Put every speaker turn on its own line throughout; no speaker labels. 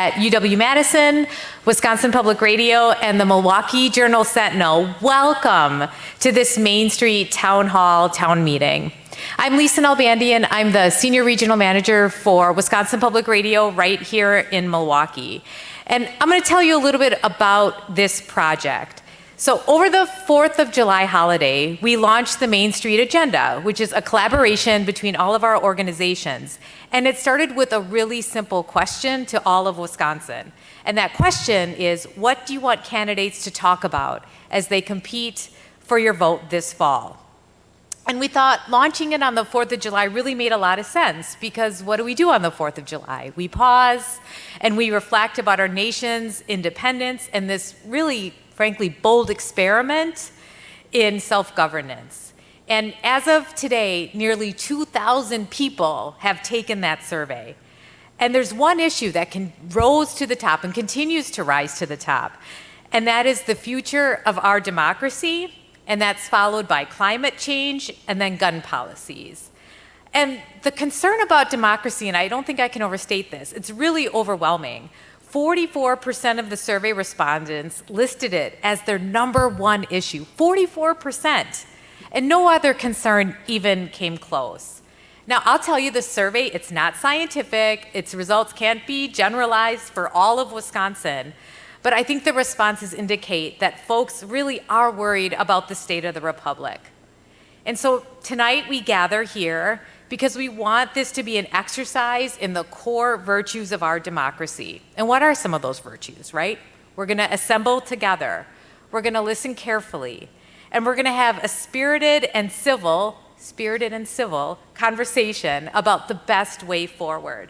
at UW-Madison, Wisconsin Public Radio, and the Milwaukee Journal Sentinel. Welcome to this Main Street Town Hall town meeting. I'm Lisa Nalbandian. I'm the Senior Regional Manager for Wisconsin Public Radio right here in Milwaukee. And I'm going to tell you a little bit about this project. So over the 4th of July holiday, we launched the Main Street Agenda, which is a collaboration between all of our organizations. And it started with a really simple question to all of Wisconsin. And that question is, what do you want candidates to talk about as they compete for your vote this fall? And we thought launching it on the 4th of July really made a lot of sense, because what do we do on the 4th of July? We pause and we reflect about our nation's independence and this really, frankly, bold experiment in self-governance. And as of today, nearly 2,000 people have taken that survey. And there's one issue that rose to the top and continues to rise to the top, and that is the future of our democracy. And that's followed by climate change and then gun policies. And the concern about democracy, and I don't think I can overstate this, it's really overwhelming. 44% of the survey respondents listed it as their #1 issue, 44%. And no other concern even came close. Now, I'll tell you, the survey, it's not scientific, its results can't be generalized for all of Wisconsin. But I think the responses indicate that folks really are worried about the state of the republic. And so tonight we gather here because we want this to be an exercise in the core virtues of our democracy. And what are some of those virtues, right? We're going to assemble together. We're going to listen carefully. And we're going to have a spirited and civil conversation about the best way forward.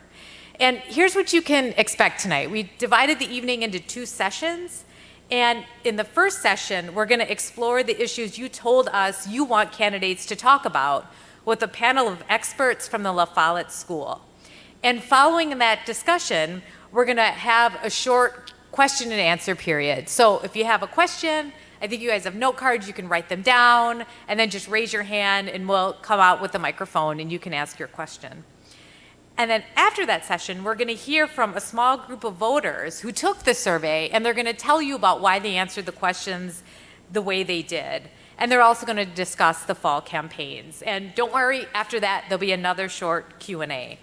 And here's what you can expect tonight. We divided the evening into 2 sessions. And in the first session, we're going to explore the issues you told us you want candidates to talk about with a panel of experts from the La Follette School. And following that discussion, we're going to have a short question and answer period. So if you have a question, I think you guys have note cards, you can write them down, and then just raise your hand and we'll come out with the microphone and you can ask your question. And then after that session, we're going to hear from a small group of voters who took the survey, and they're going to tell you about why they answered the questions the way they did. And they're also going to discuss the fall campaigns. And don't worry, after that, there'll be another short Q&A.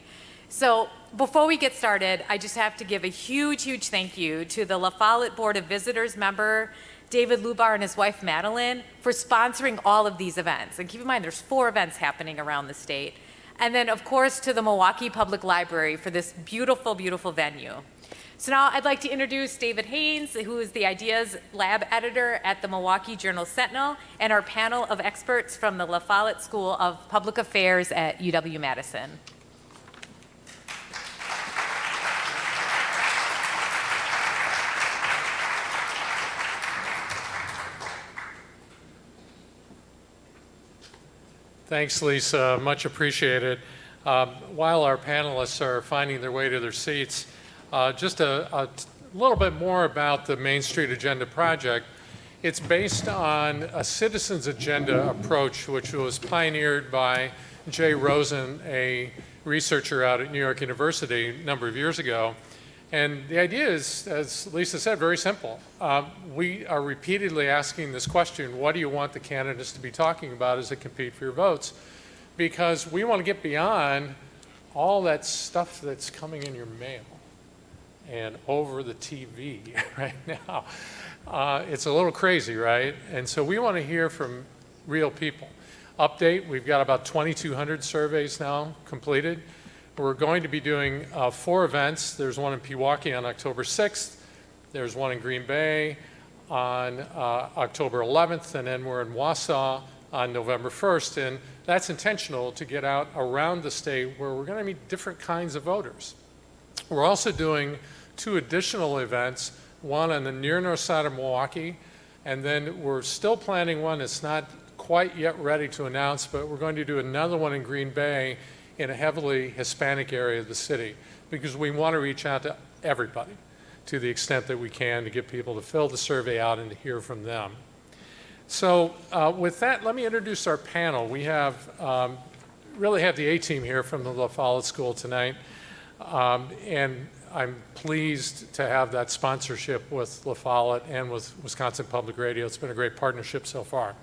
So before we get started, I just have to give a huge, huge thank you to the La Follette Board of Visitors member, David Lubar, and his wife, Madeline, for sponsoring all of these events. And keep in mind, there's 4 events happening around the state. And then, of course, to the Milwaukee Public Library for this beautiful, beautiful venue. So now I'd like to introduce David Haynes, who is the Ideas Lab Editor at the Milwaukee Journal Sentinel, and our panel of experts from the La Follette School of Public Affairs at UW-Madison.
Thanks, Lisa. Much appreciated. While our panelists are finding their way to their seats, just a little bit more about the Main Street Agenda project. It's based on a citizens agenda approach, which was pioneered by Jay Rosen, a researcher out at New York University a number of years ago. And the idea is, as Lisa said, very simple. We are repeatedly asking this question: what do you want the candidates to be talking about as they compete for your votes? Because we want to get beyond all that stuff that's coming in your mail and over the TV right now. It's a little crazy, right? And so we want to hear from real people. Update, we've got about 2,200 surveys now completed. We're going to be doing 4 events. There's one in Milwaukee on October 6th. There's one in Green Bay on October 11th, and then we're in Wausau on November 1st. And that's intentional to get out around the state where we're going to meet different kinds of voters. We're also doing 2 additional events, one on the near north side of Milwaukee, and then we're still planning one that's not quite yet ready to announce, but we're going to do another one in Green Bay in a heavily Hispanic area of the city, because we want to reach out to everybody to the extent that we can to get people to fill the survey out and to hear from them. So with that, let me introduce our panel. We have really have the A-team here from the La Follette School tonight. And I'm pleased to have that sponsorship with La Follette and with Wisconsin Public Radio. It's been a great partnership so far.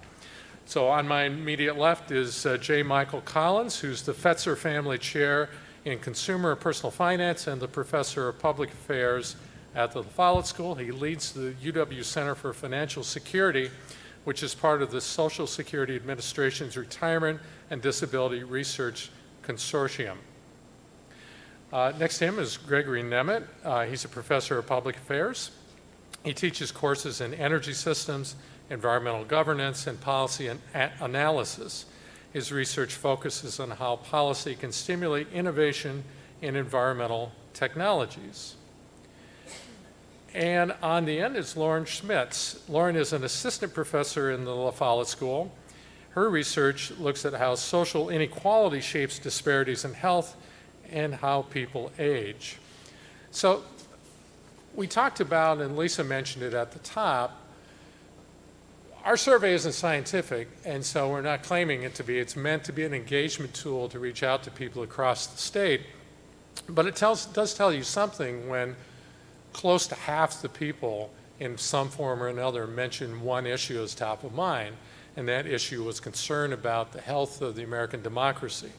So on my immediate left is J. Michael Collins, who's the Fetzer Family Chair in Consumer and Personal Finance and the Professor of Public Affairs at the La Follette School. He leads the UW Center for Financial Security, which is part of the Social Security Administration's Retirement and Disability Research Consortium. Next to him is Gregory Nemeth. He's a professor of public affairs. He teaches courses in energy systems, environmental governance, and policy analysis. His research focuses on how policy can stimulate innovation in environmental technologies. And on the end is Lauren Schmitz. Lauren is an assistant professor in the La Follette School. Her research looks at how social inequality shapes disparities in health and how people age. So we talked about, and Lisa mentioned it at the top, our survey isn't scientific, and so we're not claiming it to be. It's meant to be an engagement tool to reach out to people across the state. But it does tell you something when close to half the people in some form or another mention one issue as top of mind, and that issue was concern about the health of the American democracy.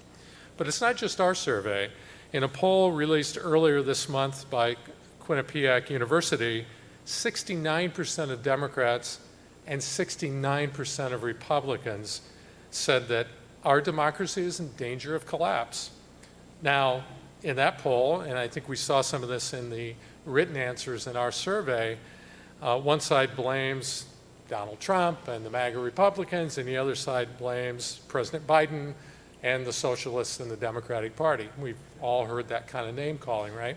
But it's not just our survey. In a poll released earlier this month by Quinnipiac University, 69% of Democrats and 69% of Republicans said that our democracy is in danger of collapse. Now, in that poll, and I think we saw some of this in the written answers in our survey, one side blames Donald Trump and the MAGA Republicans, and the other side blames President Biden and the socialists in the Democratic Party. We've all heard that kind of name calling, right?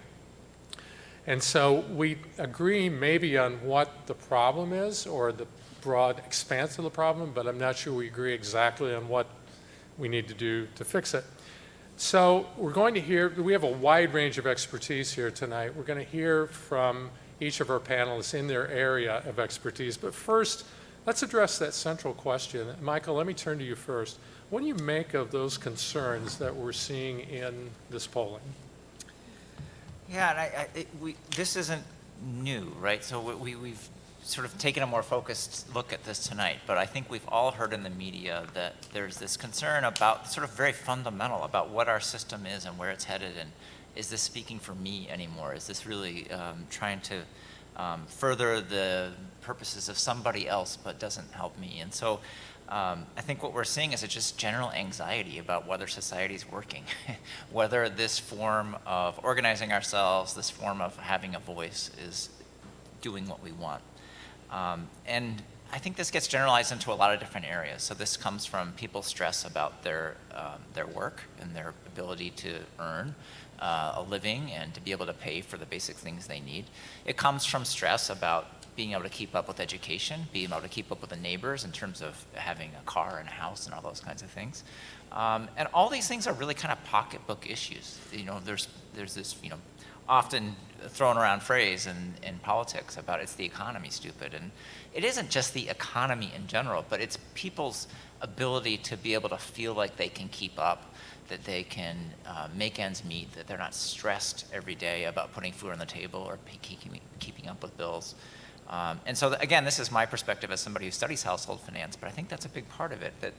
And so we agree maybe on what the problem is or the broad expanse of the problem, but I'm not sure we agree exactly on what we need to do to fix it. So we're going to hear, we have a wide range of expertise here tonight. We're going to hear from each of our panelists in their area of expertise. But first, let's address that central question. Michael, let me turn to you first. What do you make of those concerns that we're seeing in this polling?
Yeah, and this isn't new, right? So we've sort of taken a more focused look at this tonight, but I think we've all heard in the media that there's this concern about sort of very fundamental about what our system is and where it's headed, and is this speaking for me anymore? Is this really trying to further the purposes of somebody else but doesn't help me? And so I think what we're seeing is a just general anxiety about whether society is working, whether this form of organizing ourselves, this form of having a voice is doing what we want. And I think this gets generalized into a lot of different areas. So this comes from people's stress about their work and their ability to earn a living and to be able to pay for the basic things they need. It comes from stress about being able to keep up with education, being able to keep up with the neighbors in terms of having a car and a house and all those kinds of things. And all these things are really kind of pocketbook issues. You know, there's this, you know, often thrown around phrase in politics about it's the economy, stupid. And it isn't just the economy in general, but it's people's ability to be able to feel like they can keep up, that they can make ends meet, that they're not stressed every day about putting food on the table or keeping up with bills. And so again, this is my perspective as somebody who studies household finance, but I think that's a big part of it, that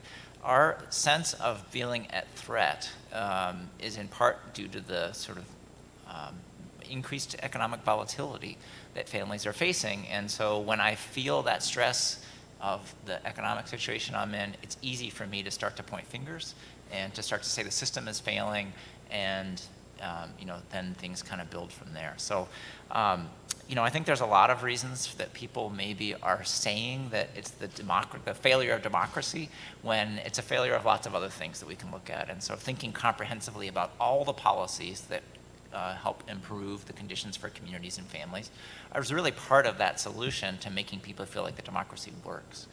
our sense of feeling at threat is in part due to the sort of increased economic volatility that families are facing. And so when I feel that stress of the economic situation I'm in, it's easy for me to start to point fingers and to start to say the system is failing, and you know, then things kind of build from there. So you know, I think there's a lot of reasons that people maybe are saying that it's the failure of democracy when it's a failure of lots of other things that we can look at. And so thinking comprehensively about all the policies that help improve the conditions for communities and families is really part of that solution to making people feel like the democracy works.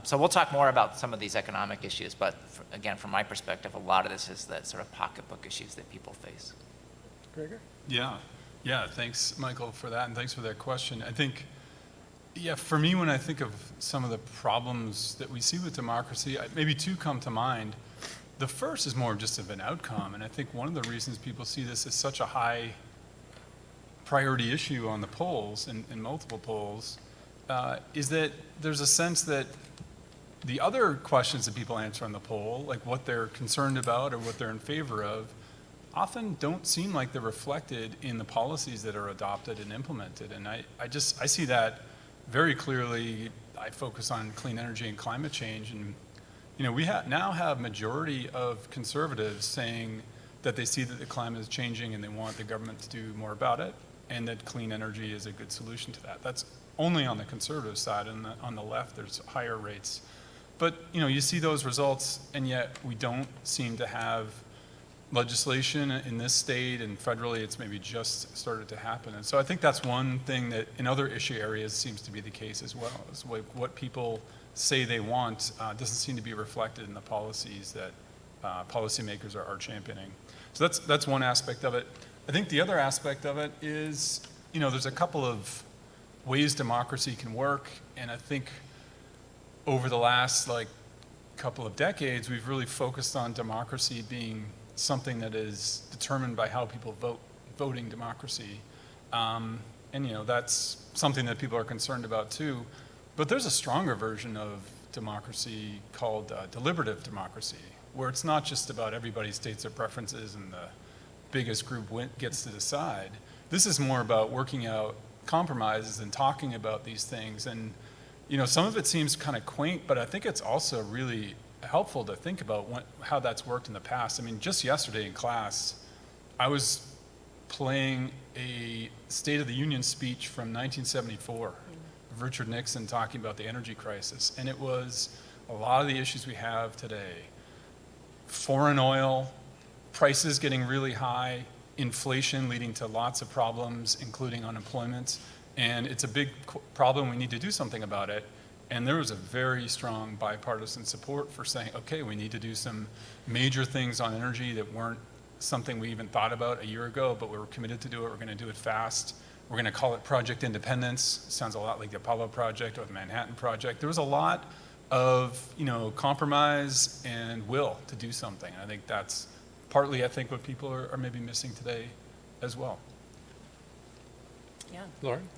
So we'll talk more about some of these economic issues, but again, from my perspective, a lot of this is that sort of pocketbook issues that people face.
Gregor?
Yeah, thanks, Michael, for that, and thanks for that question. I think, yeah, for me, when I think of some of the problems that we see with democracy, maybe two come to mind. The first is more just of an outcome, and I think one of the reasons people see this as such a high priority issue on the polls, in multiple polls, is that there's a sense that the other questions that people answer on the poll, like what they're concerned about or what they're in favor of, often don't seem like they're reflected in the policies that are adopted and implemented. And I see that very clearly. I focus on clean energy and climate change, and we now have majority of conservatives saying that they see that the climate is changing and they want the government to do more about it, and that clean energy is a good solution to that. That's only on the conservative side, and on the left there's higher rates. But you see those results, and yet we don't seem to have legislation in this state, and federally it's maybe just started to happen. And so I think that's one thing that in other issue areas seems to be the case as well, is what people say they want doesn't seem to be reflected in the policies that policymakers are championing. So that's one aspect of it. I think the other aspect of it is, there's a couple of ways democracy can work, and I think over the last couple of decades, we've really focused on democracy being something that is determined by how people vote, voting democracy. And that's something that people are concerned about too. But there's a stronger version of democracy called deliberative democracy, where it's not just about everybody states their preferences and the biggest group gets to decide. This is more about working out compromises and talking about these things. And some of it seems kind of quaint, but I think it's also really helpful to think about how that's worked in the past. I mean, just yesterday in class, I was playing a State of the Union speech from 1974 of Richard Nixon talking about the energy crisis. And it was a lot of the issues we have today. Foreign oil, prices getting really high, inflation leading to lots of problems, including unemployment. And it's a big problem. We need to do something about it. And there was a very strong bipartisan support for saying, okay, we need to do some major things on energy that weren't something we even thought about a year ago, but we were committed to do it. We're going to do it fast. We're going to call it Project Independence. It sounds a lot like the Apollo Project or the Manhattan Project. There was a lot of compromise and will to do something. And I think that's partly, what people are maybe missing today as well.
Yeah.
Lauren?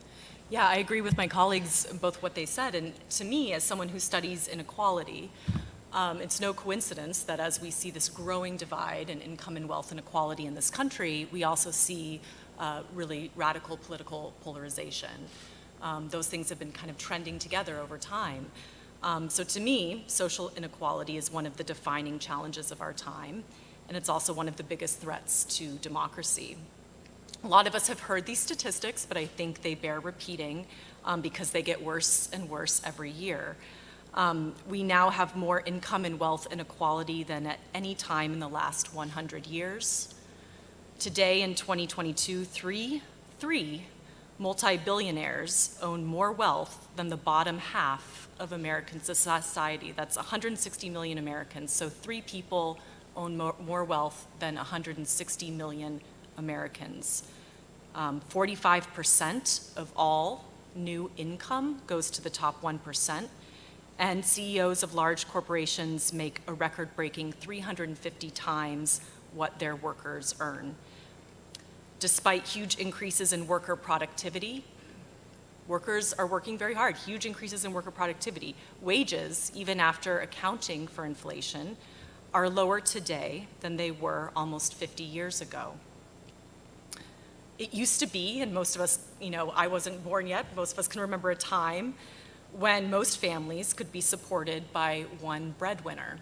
Yeah, I agree with my colleagues, both what they said, and to me, as someone who studies inequality, it's no coincidence that as we see this growing divide in income and wealth inequality in this country, we also see really radical political polarization. Those things have been kind of trending together over time. So to me, social inequality is one of the defining challenges of our time, and it's also one of the biggest threats to democracy. A lot of us have heard these statistics, but I think they bear repeating because they get worse and worse every year. We now have more income and wealth inequality than at any time in the last 100 years. Today in 2022, three multi-billionaires own more wealth than the bottom half of American society. That's 160 million Americans. So 3 people own more wealth than 160 million Americans. 45% of all new income goes to the top 1%, and CEOs of large corporations make a record-breaking 350 times what their workers earn. Despite huge increases in worker productivity, workers are working very hard, huge increases in worker productivity. Wages, even after accounting for inflation, are lower today than they were almost 50 years ago. It used to be, and most of us, I wasn't born yet, most of us can remember a time when most families could be supported by one breadwinner.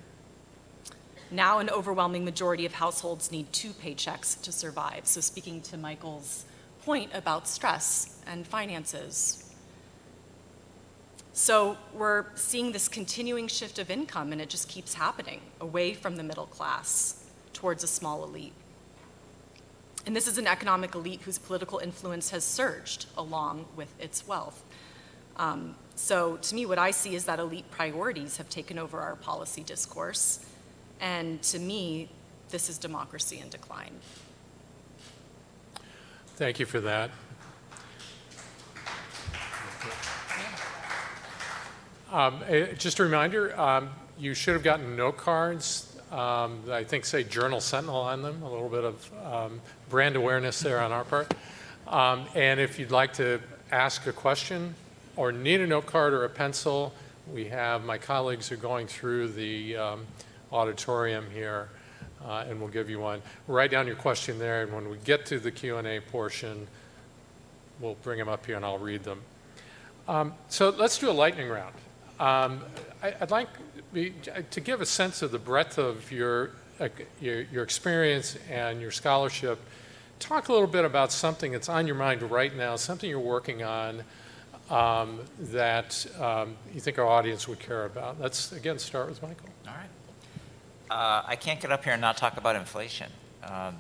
Now an overwhelming majority of households need 2 paychecks to survive. So speaking to Michael's point about stress and finances. So we're seeing this continuing shift of income, and it just keeps happening away from the middle class towards a small elite. And this is an economic elite whose political influence has surged along with its wealth. So to me, what I see is that elite priorities have taken over our policy discourse. And to me, this is democracy in decline.
Thank you for that. Just a reminder, you should have gotten note cards. I think say Journal Sentinel on them, a little bit of brand awareness there on our part. And if you'd like to ask a question or need a note card or a pencil, we have my colleagues are going through the auditorium here, and we'll give you one. Write down your question there, and when we get to the Q&A portion, we'll bring them up here and I'll read them. So let's do a lightning round. I'd like to give a sense of the breadth of your experience and your scholarship. Talk a little bit about something that's on your mind right now, something you're working on that you think our audience would care about. Let's, again, start with Michael.
All right. I can't get up here and not talk about inflation.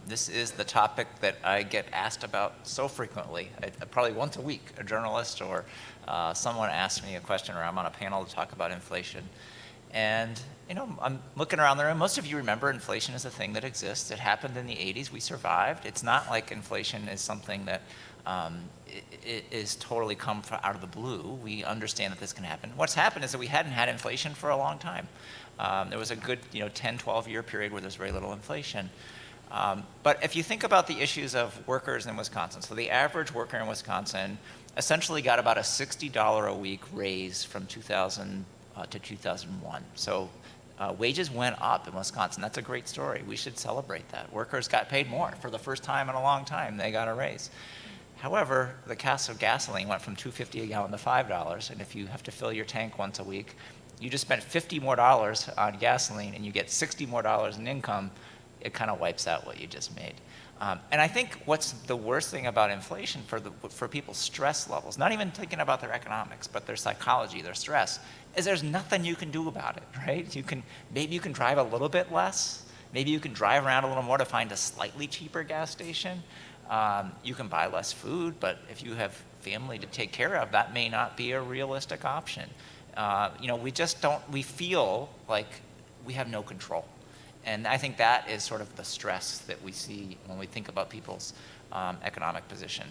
This is the topic that I get asked about so frequently. Probably once a week, a journalist or someone asks me a question, or I'm on a panel to talk about inflation. And, you know, I'm looking around the room. Most of you remember inflation is a thing that exists. It happened in the 80s. We survived. It's not like inflation is something that it is totally come out of the blue. We understand that this can happen. What's happened is that we hadn't had inflation for a long time. There was a good 10, 12-year period where there's very little inflation. But if you think about the issues of workers in Wisconsin, so the average worker in Wisconsin essentially got about a $60 a week raise from 2000 to 2001. So wages went up in Wisconsin. That's a great story. We should celebrate that. Workers got paid more for the first time in a long time. They got a raise. However, the cost of gasoline went from $2.50 a gallon to $5, and if you have to fill your tank once a week, you just spent $50 more on gasoline and you get $60 more in income. It kind of wipes out what you just made. And I think what's the worst thing about inflation for people's stress levels, not even thinking about their economics, but their psychology, their stress, is there's nothing you can do about it, right? Maybe you can drive a little bit less. Maybe you can drive around a little more to find a slightly cheaper gas station. You can buy less food, but if you have family to take care of, that may not be a realistic option. We feel like we have no control. And I think that is sort of the stress that we see when we think about people's economic position.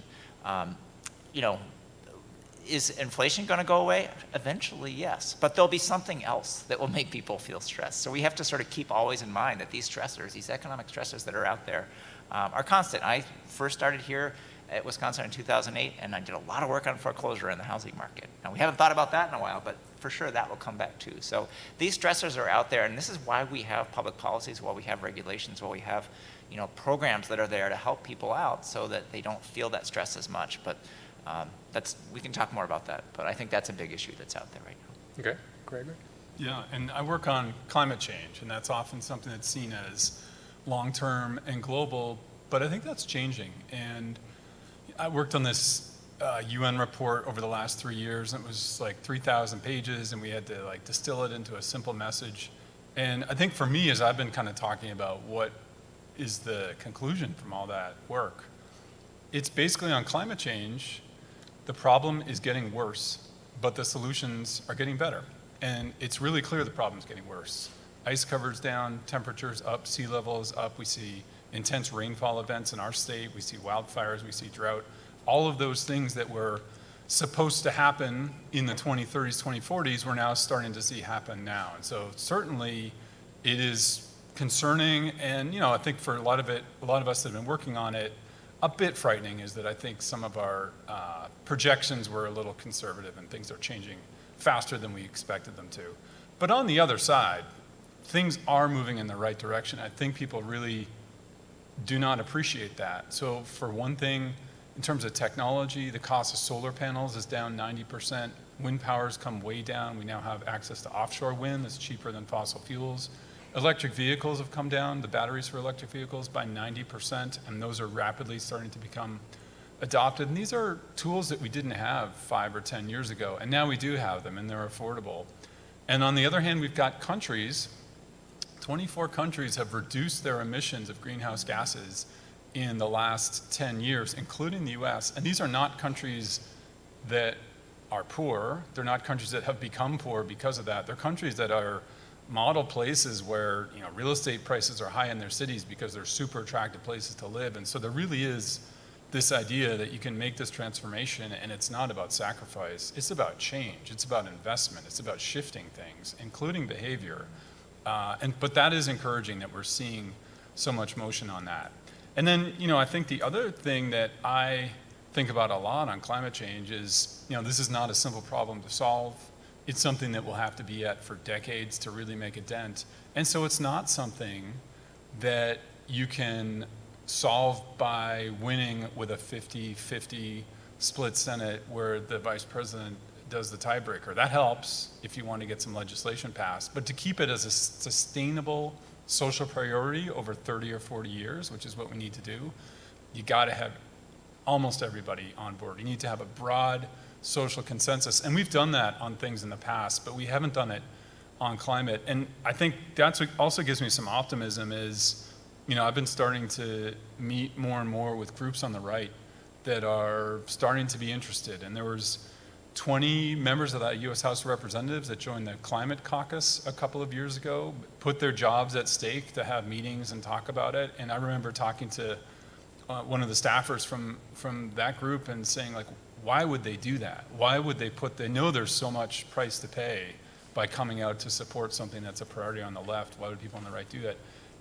Is inflation going to go away? Eventually, yes. But there'll be something else that will make people feel stressed. So we have to sort of keep always in mind that these stressors, these economic stressors that are out there, are constant. I first started here at Wisconsin in 2008, and I did a lot of work on foreclosure in the housing market. Now, we haven't thought about that in a while, but for sure that will come back too. So these stressors are out there, and this is why we have public policies, why we have regulations, why we have programs that are there to help people out so that they don't feel that stress as much. But we can talk more about that, but I think that's a big issue that's out there right now.
Okay, Gregory?
Yeah, and I work on climate change, and that's often something that's seen as long-term and global, but I think that's changing. And I worked on this UN report over the last 3 years, and it was like 3,000 pages, and we had to distill it into a simple message. And I think for me, as I've been kind of talking about what is the conclusion from all that work, it's basically on climate change, the problem is getting worse, but the solutions are getting better. And it's really clear the problem's getting worse. Ice cover's down, temperatures up, sea level is up. We see intense rainfall events in our state. We see wildfires, we see drought. All of those things that were supposed to happen in the 2030s, 2040s, we're now starting to see happen now. And so certainly it is concerning, and I think for a lot of us that have been working on it, a bit frightening is that I think some of our projections were a little conservative and things are changing faster than we expected them to. But on the other side, things are moving in the right direction. I think people really do not appreciate that. So for one thing, in terms of technology, the cost of solar panels is down 90%. Wind power's come way down. We now have access to offshore wind that's cheaper than fossil fuels. Electric vehicles have come down, the batteries for electric vehicles, by 90%, and those are rapidly starting to become adopted. And these are tools that we didn't have 5 or 10 years ago, and now we do have them, and they're affordable. And on the other hand, we've got countries, 24 countries have reduced their emissions of greenhouse gases in the last 10 years, including the US. And these are not countries that are poor. They're not countries that have become poor because of that. They're countries that are model places where real estate prices are high in their cities because they're super attractive places to live. And so there really is this idea that you can make this transformation, and it's not about sacrifice. It's about change. It's about investment. It's about shifting things, including behavior. But that is encouraging that we're seeing so much motion on that. And then, I think the other thing that I think about a lot on climate change is, this is not a simple problem to solve. It's something that we'll have to be at for decades to really make a dent. And so it's not something that you can solve by winning with a 50-50 split Senate where the vice president does the tiebreaker. That helps if you want to get some legislation passed. But to keep it as a sustainable social priority over 30 or 40 years, which is what we need to do, you got to have almost everybody on board. You need to have a broad social consensus. And we've done that on things in the past, but we haven't done it on climate. And I think that's what also gives me some optimism is, I've been starting to meet more and more with groups on the right that are starting to be interested. And there was 20 members of the U.S. House of Representatives that joined the Climate Caucus a couple of years ago, put their jobs at stake to have meetings and talk about it. And I remember talking to one of the staffers from that group and saying, like, why would they do that? Why would they know there's so much price to pay by coming out to support something that's a priority on the left. Why would people on the right do that?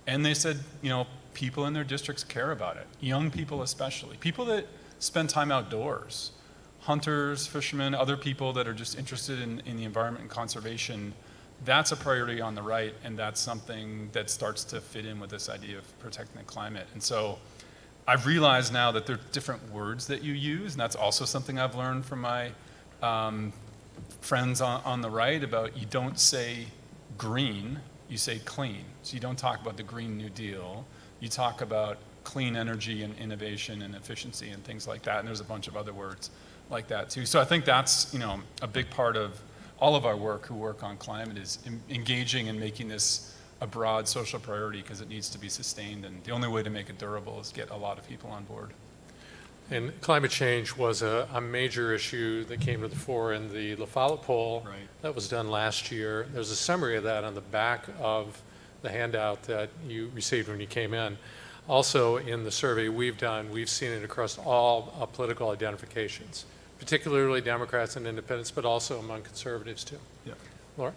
And they said, people in their districts care about it. Young people especially. People that spend time outdoors. Hunters, fishermen, other people that are just interested in the environment and conservation. That's a priority on the right, and that's something that starts to fit in with this idea of protecting the climate. And so I've realized now that there are different words that you use, and that's also something I've learned from my friends on the right about you don't say green, you say clean. So you don't talk about the Green New Deal, you talk about clean energy and innovation and efficiency and things like that, and there's a bunch of other words like that too. So I think that's a big part of all of our work who work on climate is engaging and making this a broad social priority because it needs to be sustained, and the only way to make it durable is get a lot of people on board.
And climate change was a major issue that came to the fore in the La Follette poll that was done last year. There's a summary of that on the back of the handout that you received when you came in. Also in the survey we've done, we've seen it across all political identifications, particularly Democrats and independents, but also among conservatives too.
Yeah.
Laura?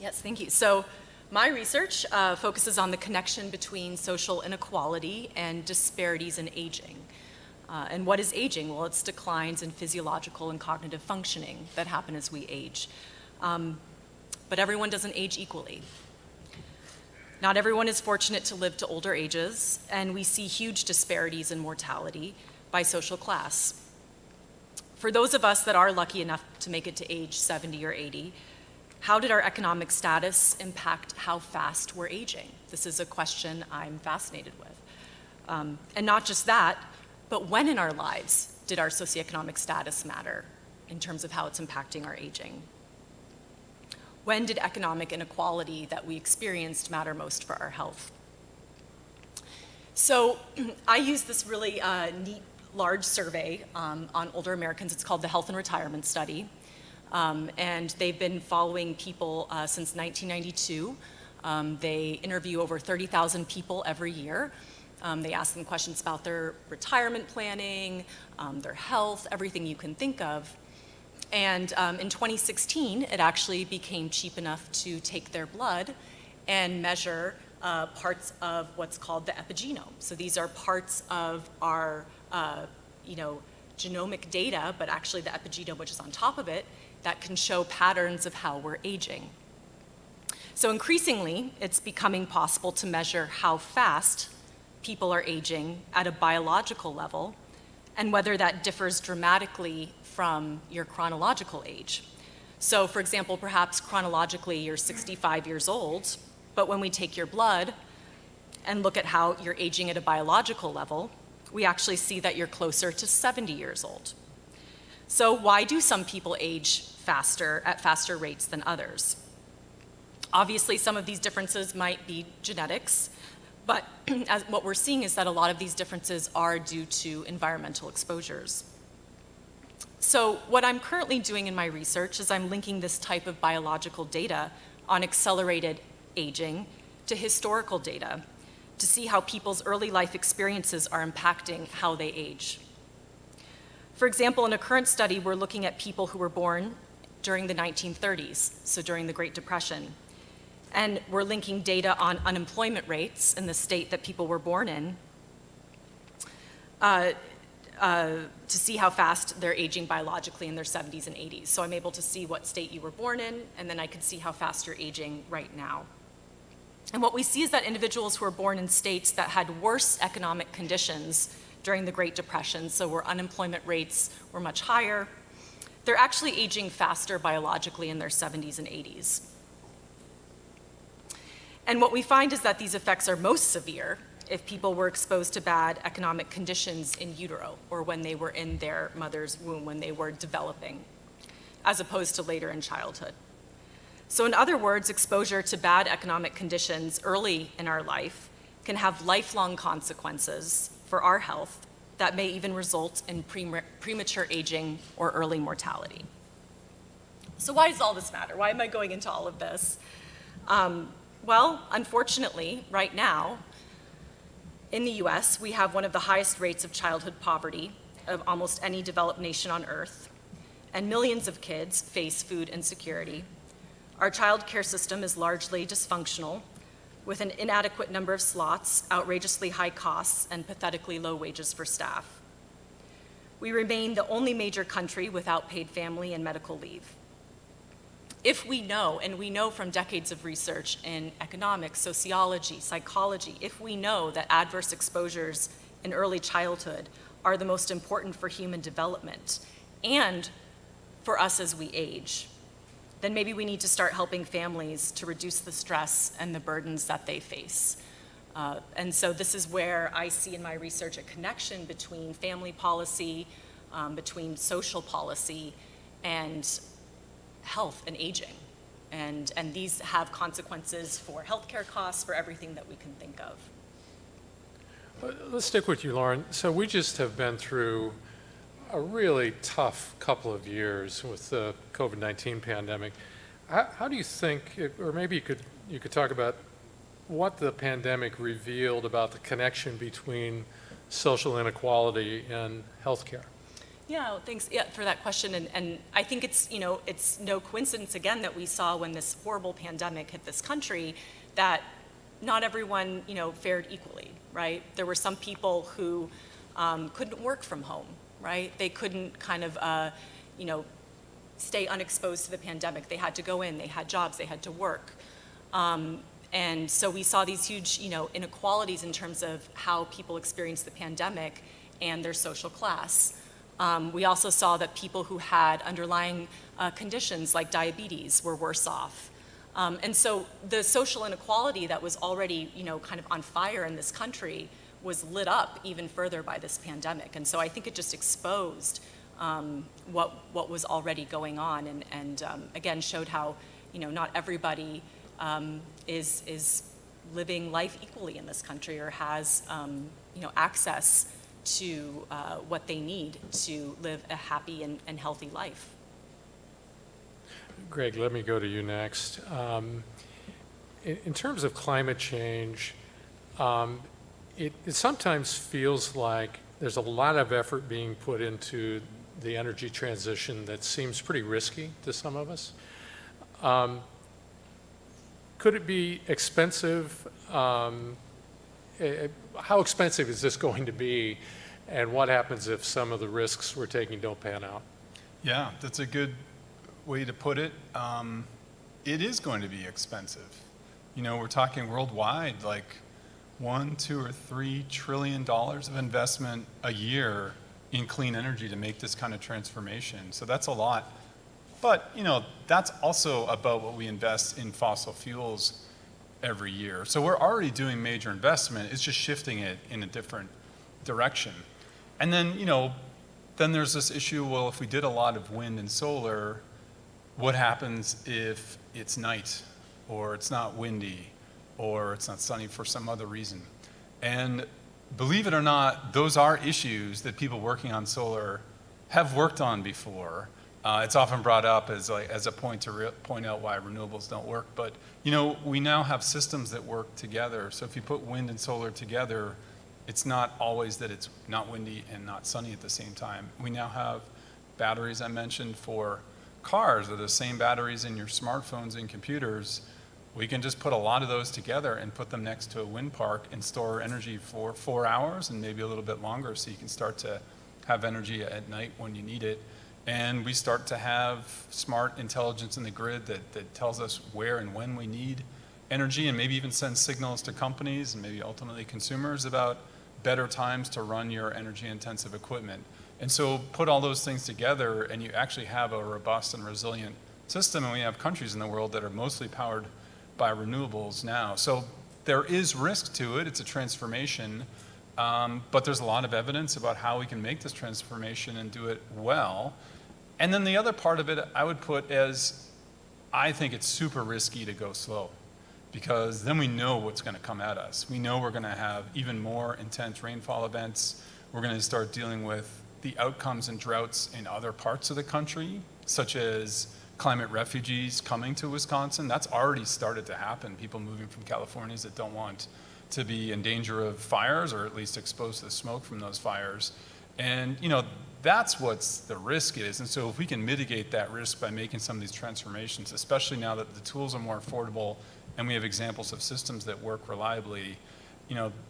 Yes, thank you. So my research focuses on the connection between social inequality and disparities in aging. And what is aging? Well, it's declines in physiological and cognitive functioning that happen as we age. But everyone doesn't age equally. Not everyone is fortunate to live to older ages, and we see huge disparities in mortality by social class. For those of us that are lucky enough to make it to age 70 or 80, how did our economic status impact how fast we're aging? This is a question I'm fascinated with. And not just that, but when in our lives did our socioeconomic status matter in terms of how it's impacting our aging? When did economic inequality that we experienced matter most for our health? So I use this really neat, large survey on older Americans. It's called the Health and Retirement Study. And they've been following people since 1992. They interview over 30,000 people every year. They ask them questions about their retirement planning, their health, everything you can think of. And in 2016, it actually became cheap enough to take their blood and measure parts of what's called the epigenome. So these are parts of our, genomic data, but actually the epigenome, which is on top of it, that can show patterns of how we're aging. So increasingly, it's becoming possible to measure how fast people are aging at a biological level, and whether that differs dramatically from your chronological age. So for example, perhaps chronologically you're 65 years old, but when we take your blood and look at how you're aging at a biological level, we actually see that you're closer to 70 years old. So why do some people age faster, at faster rates than others? Obviously, some of these differences might be genetics, but what we're seeing is that a lot of these differences are due to environmental exposures. So what I'm currently doing in my research is I'm linking this type of biological data on accelerated aging to historical data to see how people's early life experiences are impacting how they age. For example, in a current study, we're looking at people who were born during the 1930s, so during the Great Depression. And we're linking data on unemployment rates in the state that people were born in to see how fast they're aging biologically in their 70s and 80s. So I'm able to see what state you were born in, and then I could see how fast you're aging right now. And what we see is that individuals who are born in states that had worse economic conditions during the Great Depression, so where unemployment rates were much higher, they're actually aging faster biologically in their 70s and 80s. And what we find is that these effects are most severe if people were exposed to bad economic conditions in utero, or when they were in their mother's womb, when they were developing, as opposed to later in childhood. So in other words, exposure to bad economic conditions early in our life can have lifelong consequences for our health that may even result in premature aging or early mortality. So why does all this matter? Why am I going into all of this? Well, unfortunately, right now, in the US, we have one of the highest rates of childhood poverty of almost any developed nation on earth, and millions of kids face food insecurity. Our child care system is largely dysfunctional, with an inadequate number of slots, outrageously high costs, and pathetically low wages for staff. We remain the only major country without paid family and medical leave. If we know, and we know from decades of research in economics, sociology, psychology, if we know that adverse exposures in early childhood are the most important for human development and for us as we age, then maybe we need to start helping families to reduce the stress and the burdens that they face. And so this is where I see in my research a connection between family policy, between social policy, and health and aging. And these have consequences for healthcare costs, for everything that we can think of.
Let's stick with you, Lauren. So we just have been through a really tough couple of years with the COVID-19 pandemic. How do you think, or maybe you could talk about what the pandemic revealed about the connection between social inequality and healthcare?
Yeah, thanks for that question. And I think it's no coincidence, again, that we saw when this horrible pandemic hit this country that not everyone, fared equally, right? There were some people who couldn't work from home, right? They couldn't kind of, stay unexposed to the pandemic. They had to go in, they had jobs, they had to work. And so we saw these huge, inequalities in terms of how people experienced the pandemic and their social class. We also saw that people who had underlying conditions like diabetes were worse off. And so the social inequality that was already, kind of on fire in this country was lit up even further by this pandemic. And so I think it just exposed what was already going on, and again showed how, not everybody is living life equally in this country or has, access to what they need to live a happy and healthy life.
Greg, let me go to you next. In terms of climate change, it sometimes feels like there's a lot of effort being put into the energy transition that seems pretty risky to some of us. Could it be expensive? How expensive is this going to be? And what happens if some of the risks we're taking don't pan out?
Yeah, that's a good way to put it. It is going to be expensive. We're talking worldwide, like $1, $2, or $3 trillion of investment a year in clean energy to make this kind of transformation. So that's a lot. But, that's also about what we invest in fossil fuels every year. So we're already doing major investment. It's just shifting it in a different direction. And then, then there's this issue, well, if we did a lot of wind and solar, what happens if it's night, or it's not windy, or it's not sunny for some other reason? And believe it or not, those are issues that people working on solar have worked on before. It's often brought up as a point to point out why renewables don't work. But we now have systems that work together. So if you put wind and solar together, it's not always that it's not windy and not sunny at the same time. We now have batteries I mentioned for cars, or the same batteries in your smartphones and computers. We can just put a lot of those together and put them next to a wind park and store energy for 4 hours and maybe a little bit longer, so you can start to have energy at night when you need it. And we start to have smart intelligence in the grid that tells us where and when we need energy, and maybe even sends signals to companies and maybe ultimately consumers about better times to run your energy intensive equipment. And so put all those things together and you actually have a robust and resilient system, and we have countries in the world that are mostly powered by renewables now. So there is risk to it. It's a transformation, but there's a lot of evidence about how we can make this transformation and do it well. And then the other part of it I would put as, I think it's super risky to go slow, because then we know what's going to come at us. We know we're going to have even more intense rainfall events. We're going to start dealing with the outcomes and droughts in other parts of the country, such as climate refugees coming to Wisconsin. That's already started to happen. People moving from California that don't want to be in danger of fires, or at least exposed to the smoke from those fires. And that's what's the risk is. And so if we can mitigate that risk by making some of these transformations, especially now that the tools are more affordable and we have examples of systems that work reliably,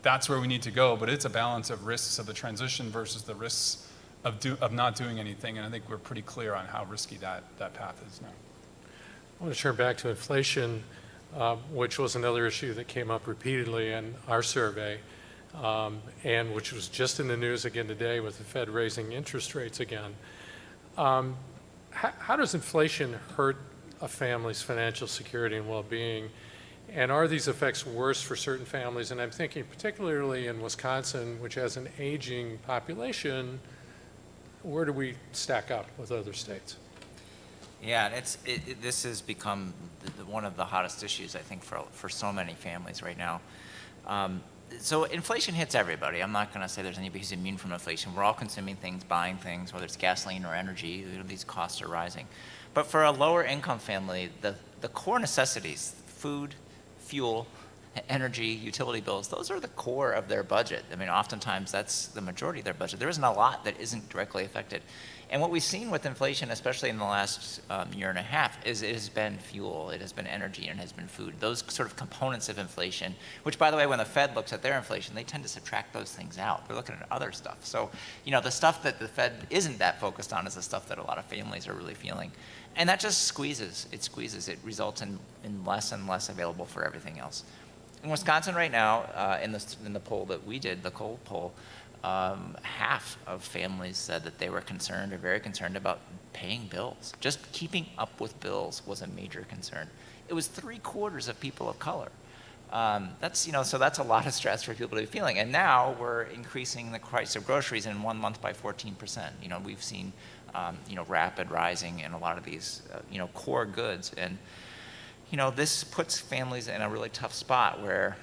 that's where we need to go. But it's a balance of risks of the transition versus the risks of not doing anything. And I think we're pretty clear on how risky that path is now.
I want to turn back to inflation, which was another issue that came up repeatedly in our survey, and which was just in the news again today with the Fed raising interest rates again. How does inflation hurt a family's financial security and well-being? And are these effects worse for certain families? And I'm thinking particularly in Wisconsin, which has an aging population. Where do we stack up with other states?
Yeah, this has become one of the hottest issues, I think, for so many families right now. So inflation hits everybody. I'm not going to say there's anybody who's immune from inflation. We're all consuming things, buying things, whether it's gasoline or energy. These costs are rising. But for a lower income family, the core necessities, food, fuel, energy, utility bills, those are the core of their budget. I mean, oftentimes that's the majority of their budget. There isn't a lot that isn't directly affected. And what we've seen with inflation, especially in the last year and a half, is it has been fuel, it has been energy, and it has been food. Those sort of components of inflation, which, by the way, when the Fed looks at their inflation, they tend to subtract those things out. They're looking at other stuff. So, the stuff that the Fed isn't that focused on is the stuff that a lot of families are really feeling. And that just squeezes. It results in less and less available for everything else. In Wisconsin right now, in the poll that we did, the Cole poll, half of families said that they were concerned or very concerned about paying bills. Just keeping up with bills was a major concern. It was 3/4 of people of color. So that's a lot of stress for people to be feeling. And now we're increasing the price of groceries in 1 month by 14%. We've seen, rapid rising in a lot of these, core goods. And, this puts families in a really tough spot where,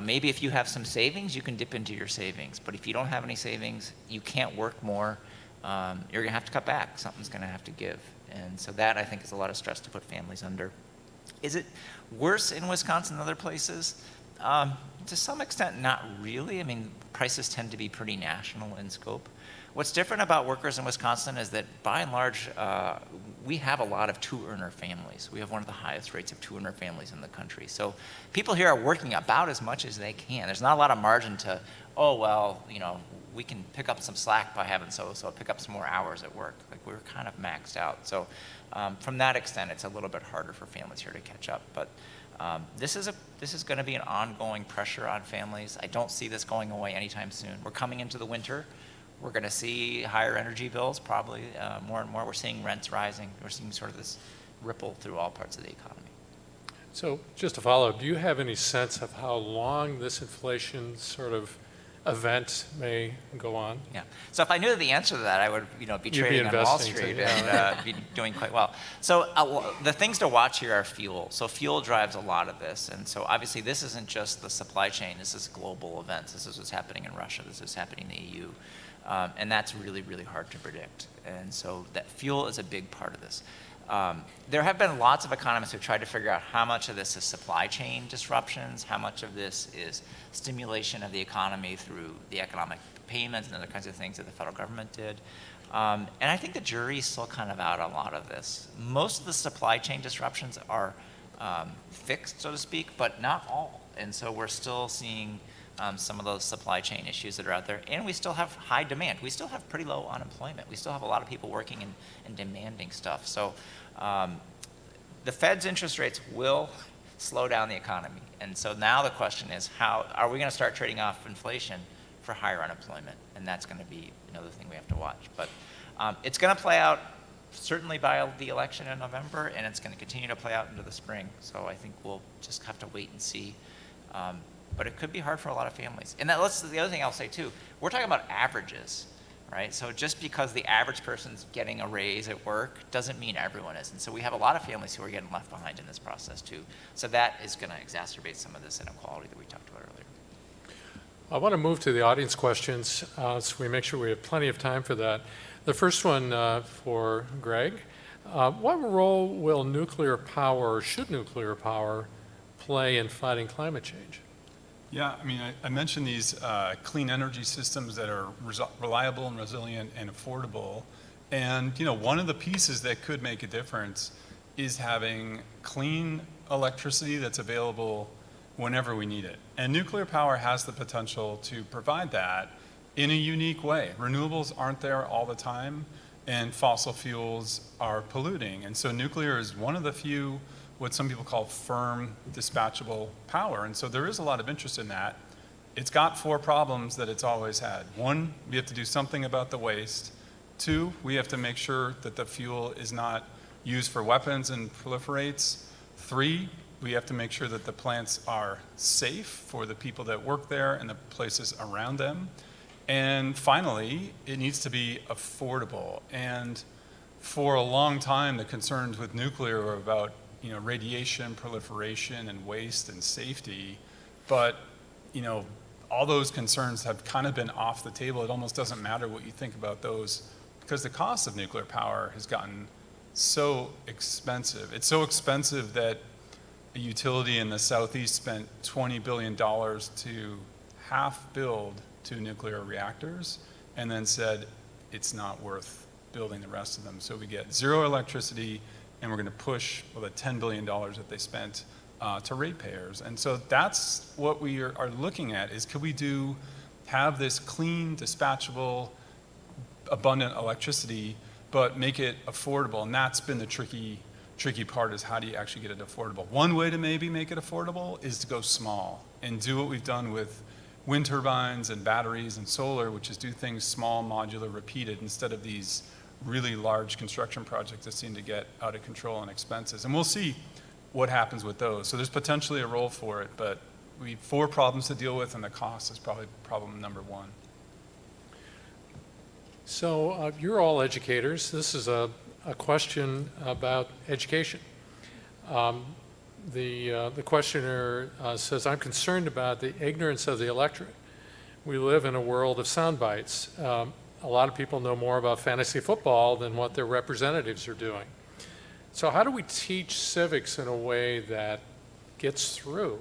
maybe if you have some savings, you can dip into your savings. But if you don't have any savings, you can't work more. You're going to have to cut back. Something's going to have to give. And so that, I think, is a lot of stress to put families under. Is it worse in Wisconsin than other places? To some extent, not really. I mean, prices tend to be pretty national in scope. What's different about workers in Wisconsin is that, by and large, we have a lot of two-earner families. We have one of the highest rates of two-earner families in the country. So people here are working about as much as they can. There's not a lot of margin to, we can pick up some slack by having so pick up some more hours at work. Like, we're kind of maxed out. So from that extent, it's a little bit harder for families here to catch up. But this is going to be an ongoing pressure on families. I don't see this going away anytime soon. We're coming into the winter. We're going to see higher energy bills, probably more and more. We're seeing rents rising. We're seeing sort of this ripple through all parts of the economy.
So just to follow up, do you have any sense of how long this inflation sort of event may go on?
Yeah. So if I knew the answer to that, I would, be trading on Wall Street and be doing quite well. So the things to watch here are fuel. So fuel drives a lot of this. And so obviously this isn't just the supply chain. This is global events. This is what's happening in Russia. This is happening in the EU. And that's really, really hard to predict. And so that fuel is a big part of this. There have been lots of economists who tried to figure out how much of this is supply chain disruptions, how much of this is stimulation of the economy through the economic payments and other kinds of things that the federal government did. And I think the jury's still kind of out on a lot of this. Most of the supply chain disruptions are fixed, so to speak, but not all. And so we're still seeing some of those supply chain issues that are out there, and we still have high demand. We still have pretty low unemployment. We still have a lot of people working and demanding stuff. So the Fed's interest rates will slow down the economy. And so now the question is, how are we going to start trading off inflation for higher unemployment? And that's going to be another thing we have to watch. But it's going to play out certainly by the election in November, and it's going to continue to play out into the spring. So I think we'll just have to wait and see. But it could be hard for a lot of families. And that's the other thing I'll say too. We're talking about averages, right? So just because the average person's getting a raise at work doesn't mean everyone is. And so we have a lot of families who are getting left behind in this process too. So that is going to exacerbate some of this inequality that we talked about earlier.
I want to move to the audience questions so we make sure we have plenty of time for that. The first one for Greg. What role will nuclear power, or should nuclear power, play in fighting climate change?
Yeah, I mean, I mentioned these clean energy systems that are reliable and resilient and affordable. And, one of the pieces that could make a difference is having clean electricity that's available whenever we need it. And nuclear power has the potential to provide that in a unique way. Renewables aren't there all the time, and fossil fuels are polluting. And so nuclear is one of the few what some people call firm dispatchable power. And so there is a lot of interest in that. It's got 4 problems that it's always had. 1, we have to do something about the waste. 2, we have to make sure that the fuel is not used for weapons and proliferates. 3, we have to make sure that the plants are safe for the people that work there and the places around them. And finally, it needs to be affordable. And for a long time, the concerns with nuclear were about radiation, proliferation, and waste and safety. But, all those concerns have kind of been off the table. It almost doesn't matter what you think about those because the cost of nuclear power has gotten so expensive. It's so expensive that a utility in the Southeast spent $20 billion to half build 2 nuclear reactors and then said it's not worth building the rest of them. So we get zero electricity, and we're going to push the $10 billion that they spent to ratepayers. And so that's what we are looking at is could we have this clean, dispatchable, abundant electricity, but make it affordable? And that's been the tricky part is how do you actually get it affordable? One way to maybe make it affordable is to go small and do what we've done with wind turbines and batteries and solar, which is do things small, modular, repeated, instead of these really large construction projects that seem to get out of control and expenses. And we'll see what happens with those. So there's potentially a role for it, but we have 4 problems to deal with, and the cost is probably problem number 1.
So you're all educators. This is a question about education. The questioner says, I'm concerned about the ignorance of the electorate. We live in a world of sound bites. A lot of people know more about fantasy football than what their representatives are doing. So how do we teach civics in a way that gets through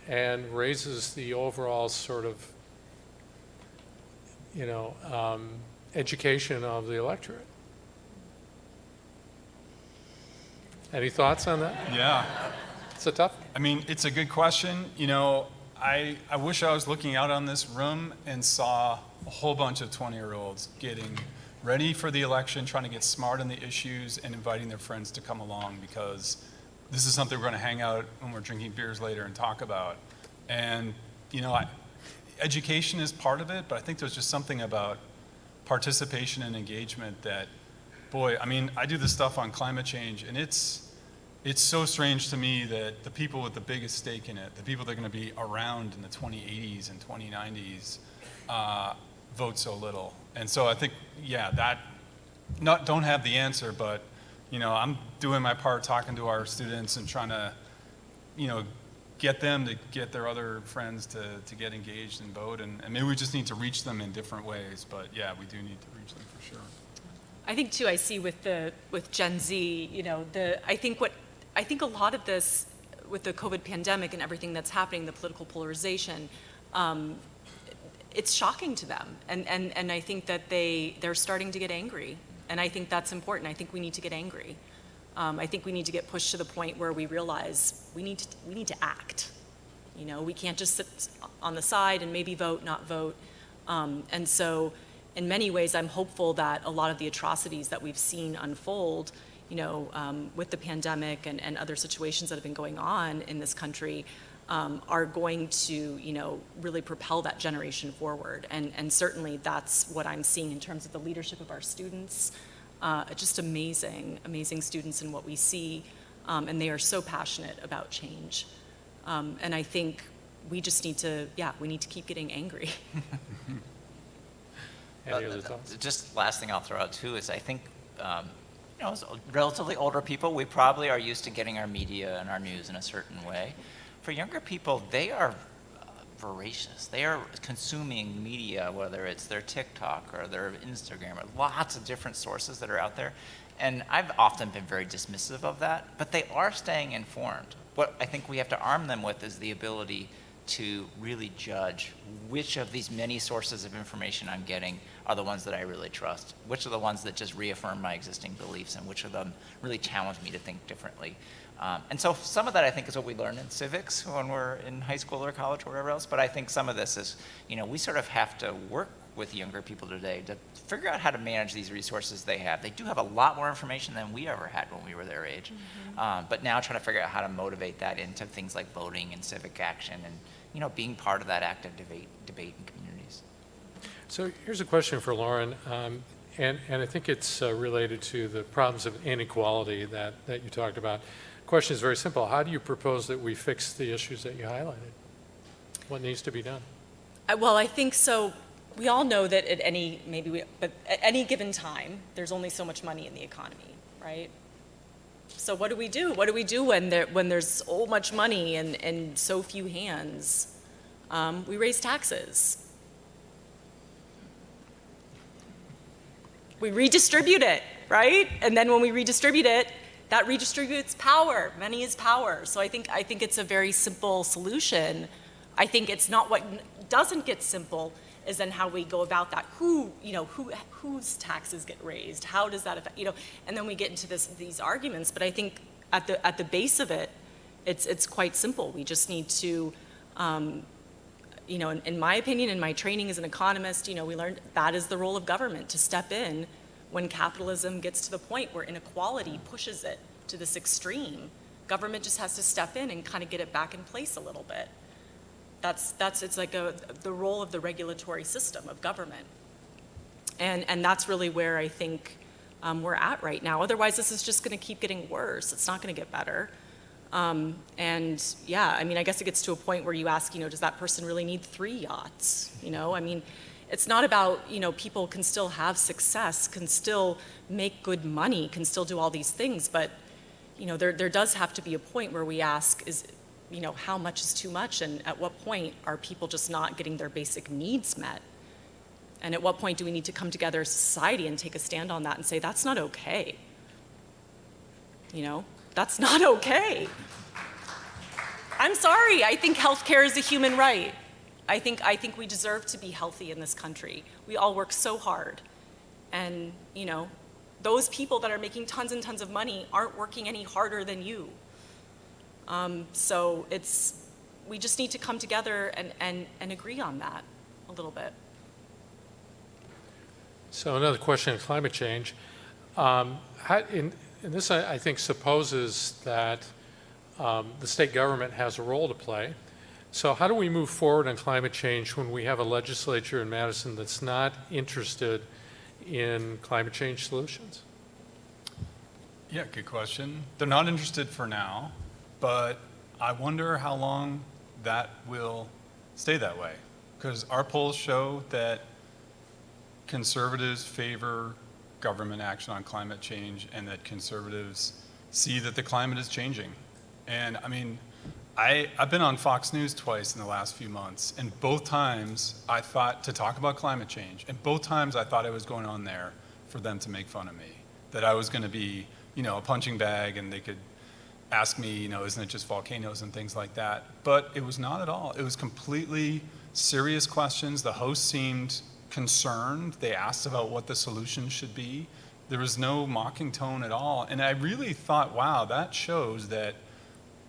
and raises the overall sort of, education of the electorate? Any thoughts on that?
Yeah.
It's a tough one.
I mean, it's a good question. I wish I was looking out on this room and saw a whole bunch of 20-year-olds getting ready for the election, trying to get smart on the issues, and inviting their friends to come along because this is something we're going to hang out when we're drinking beers later and talk about. And, education is part of it, but I think there's just something about participation and engagement that, boy, I do this stuff on climate change, and it's so strange to me that the people with the biggest stake in it, the people that are going to be around in the 2080s and 2090s, vote so little. And so I think, don't have the answer, but, I'm doing my part talking to our students and trying to, get them to get their other friends to get engaged and vote. And maybe we just need to reach them in different ways, but we do need to reach them for sure.
I think too, I see with Gen Z, I think a lot of this with the COVID pandemic and everything that's happening, the political polarization, it's shocking to them. And I think that they're starting to get angry. And I think that's important. I think we need to get angry. I think we need to get pushed to the point where we realize we need to act. You know, we can't just sit on the side and maybe vote, not vote. And so in many ways, I'm hopeful that a lot of the atrocities that we've seen unfold, you know, with the pandemic and other situations that have been going on in this country, are going to, you know, really propel that generation forward. And certainly that's what I'm seeing in terms of the leadership of our students. Just amazing, amazing students in what we see. And they are so passionate about change. And I think we just need to, we need to keep getting angry.
Any other thoughts?
Just last thing I'll throw out too is I think, you know, as relatively older people, we probably are used to getting our media and our news in a certain way. For younger people, they are voracious. They are consuming media, whether it's their TikTok or their Instagram, or lots of different sources that are out there. And I've often been very dismissive of that, but they are staying informed. What I think we have to arm them with is the ability to really judge which of these many sources of information I'm getting are the ones that I really trust, which are the ones that just reaffirm my existing beliefs, and which of them really challenge me to think differently. And so some of that I think is what we learn in civics when we're in high school or college or wherever else, but I think some of this is, you know, we sort of have to work with younger people today to figure out how to manage these resources they have. They do have a lot more information than we ever had when we were their age, but now trying to figure out how to motivate that into things like voting and civic action and, you know, being part of that active debate in communities.
So here's a question for Lauren, and I think it's related to the problems of inequality that you talked about. The question is very simple. How do you propose that we fix the issues that you highlighted? What needs to be done?
Well, I think so. We all know that at any given time, there's only so much money in the economy, right? So what do we do? What do we do when there's so much money and so few hands? We raise taxes. We redistribute it, right? And then when we redistribute it, that redistributes power. Money is power. So I think it's a very simple solution. I think it's not what doesn't get simple is then how we go about that. Whose taxes get raised? How does that affect, and then we get into these arguments. But I think at the base of it, it's quite simple. We just need to, in my opinion, in my training as an economist, we learned that is the role of government, to step in when capitalism gets to the point where inequality pushes it to this extreme. Government just has to step in and kind of get it back in place a little bit. It's like the role of the regulatory system of government. And that's really where I think we're at right now. Otherwise, this is just going to keep getting worse. It's not going to get better. I guess it gets to a point where you ask, does that person really need 3 yachts? It's not about, people can still have success, can still make good money, can still do all these things, but, there does have to be a point where we ask, how much is too much, and at what point are people just not getting their basic needs met? And at what point do we need to come together as a society and take a stand on that and say, that's not okay? That's not okay. I'm sorry, I think healthcare is a human right. I think we deserve to be healthy in this country. We all work so hard. And, those people that are making tons and tons of money aren't working any harder than you. So we just need to come together and agree on that a little bit.
So another question on climate change. And this, I think, supposes that the state government has a role to play. So how do we move forward on climate change when we have a legislature in Madison that's not interested in climate change solutions?
Yeah, good question. They're not interested for now, but I wonder how long that will stay that way. Because our polls show that conservatives favor government action on climate change, and that conservatives see that the climate is changing. And I've been on Fox News twice in the last few months, and both times I thought to talk about climate change, and both times I thought I was going on there for them to make fun of me, that I was going to be, a punching bag, and they could ask me, isn't it just volcanoes and things like that? But it was not at all. It was completely serious questions. The host seemed concerned. They asked about what the solution should be. There was no mocking tone at all. And I really thought, wow, that shows that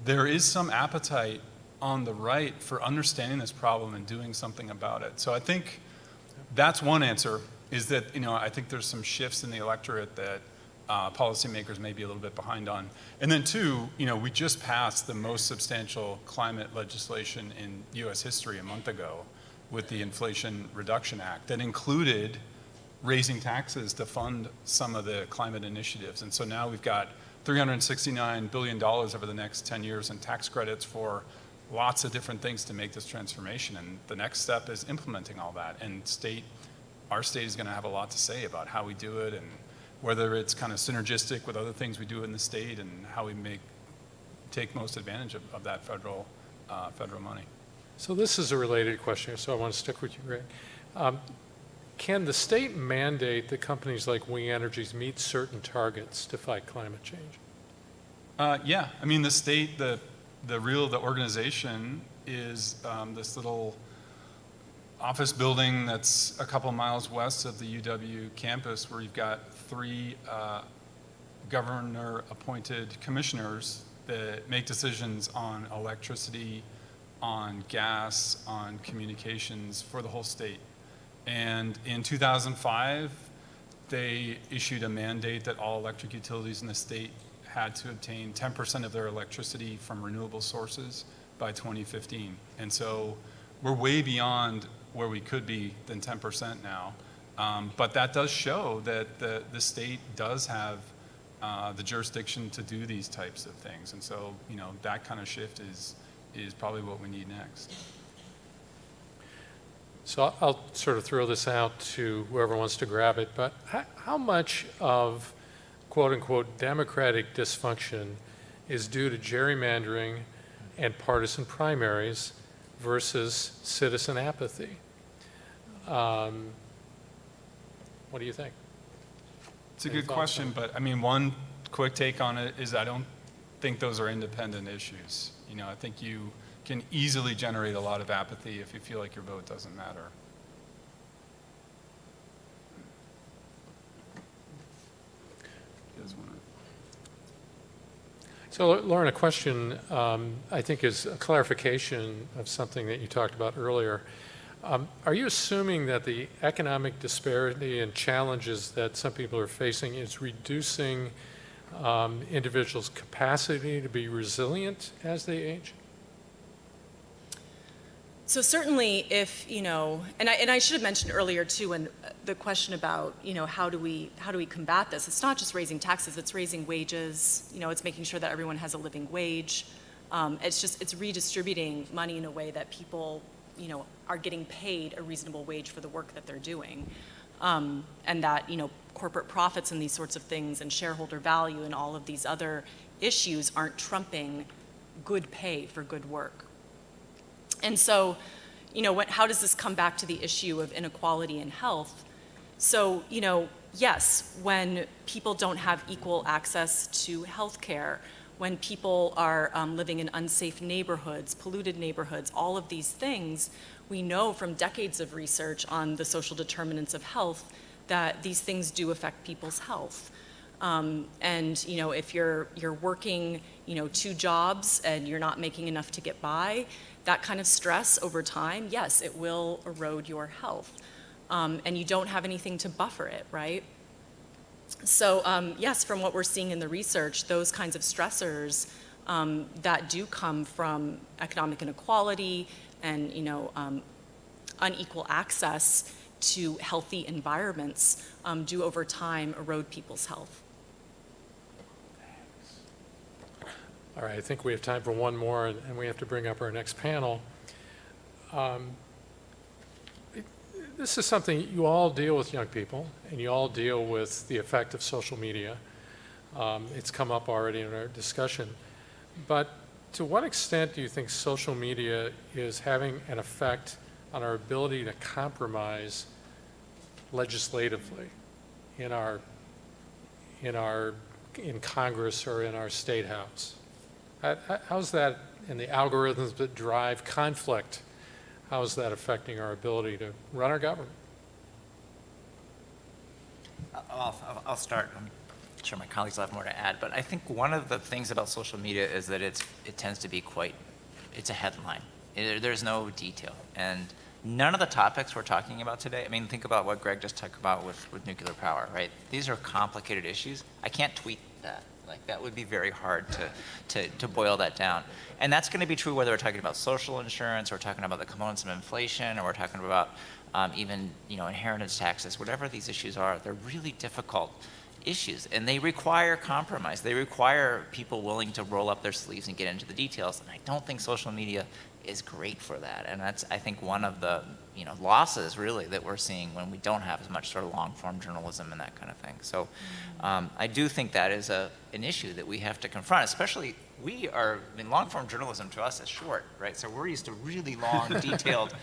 there is some appetite on the right for understanding this problem and doing something about it. So I think that's one answer, is that, I think there's some shifts in the electorate that policymakers may be a little bit behind on. And then two, we just passed the most substantial climate legislation in US history a month ago with the Inflation Reduction Act that included raising taxes to fund some of the climate initiatives. And so now we've got $369 billion over the next 10 years in tax credits for lots of different things to make this transformation. And the next step is implementing all that. And our state is going to have a lot to say about how we do it and whether it's kind of synergistic with other things we do in the state and how we take most advantage of that federal money.
So this is a related question, so I want to stick with you, Greg. Can the state mandate that companies like We Energies meet certain targets to fight climate change?
Yeah, I mean, the state, the organization is this little office building that's a couple miles west of the UW campus, where you've got 3 governor-appointed commissioners that make decisions on electricity, on gas, on communications for the whole state. And in 2005, they issued a mandate that all electric utilities in the state had to obtain 10% of their electricity from renewable sources by 2015. And so we're way beyond where we could be than 10% now. But that does show that the state does have the jurisdiction to do these types of things. And so, that kind of shift is probably what we need next.
So I'll sort of throw this out to whoever wants to grab it, but how much of quote unquote democratic dysfunction is due to gerrymandering and partisan primaries versus citizen apathy? What do you think?
It's a
Any
good
thoughts
question,
on it?
but I mean, one quick take on it is I don't think those are independent issues. I think you can easily generate a lot of apathy if you feel like your vote doesn't matter. You guys wanna-
So Lauren, a question I think is a clarification of something that you talked about earlier. Are you assuming that the economic disparity and challenges that some people are facing is reducing individuals' capacity to be resilient as they age?
So certainly if, and I should have mentioned earlier too, when the question about, how do we combat this? It's not just raising taxes, it's raising wages, it's making sure that everyone has a living wage. It's redistributing money in a way that people, are getting paid a reasonable wage for the work that they're doing. And that, corporate profits and these sorts of things and shareholder value and all of these other issues aren't trumping good pay for good work. And so, how does this come back to the issue of inequality in health? So, yes, when people don't have equal access to health care, when people are living in unsafe neighborhoods, polluted neighborhoods, all of these things, we know from decades of research on the social determinants of health that these things do affect people's health. And if you're working 2 jobs and you're not making enough to get by, that kind of stress over time, yes, it will erode your health. And you don't have anything to buffer it, right? So yes, from what we're seeing in the research, those kinds of stressors that do come from economic inequality and unequal access to healthy environments do over time erode people's health.
All right, I think we have time for one more, and we have to bring up our next panel. This is something you all deal with, young people, and you all deal with the effect of social media. It's come up already in our discussion. But to what extent do you think social media is having an effect on our ability to compromise legislatively in Congress or in our state house? How's that in the algorithms that drive conflict? How is that affecting our ability to run our government?
I'll start. I'm sure my colleagues will have more to add, but I think one of the things about social media is that it tends to be quite it's a headline. There's no detail. And none of the topics we're talking about today, I mean, think about what Greg just talked about with nuclear power, right? These are complicated issues. I can't tweet that. Like, that would be very hard to boil that down. And that's going to be true whether we're talking about social insurance, or we're talking about the components of inflation, or we're talking about even, inheritance taxes. Whatever these issues are, they're really difficult issues, and they require compromise. They require people willing to roll up their sleeves and get into the details. And I don't think social media is great for that. And that's, I think, one of the losses really that we're seeing when we don't have as much sort of long-form journalism and that kind of thing. So I do think that is an issue that we have to confront, especially long-form journalism to us is short, right? So we're used to really long, detailed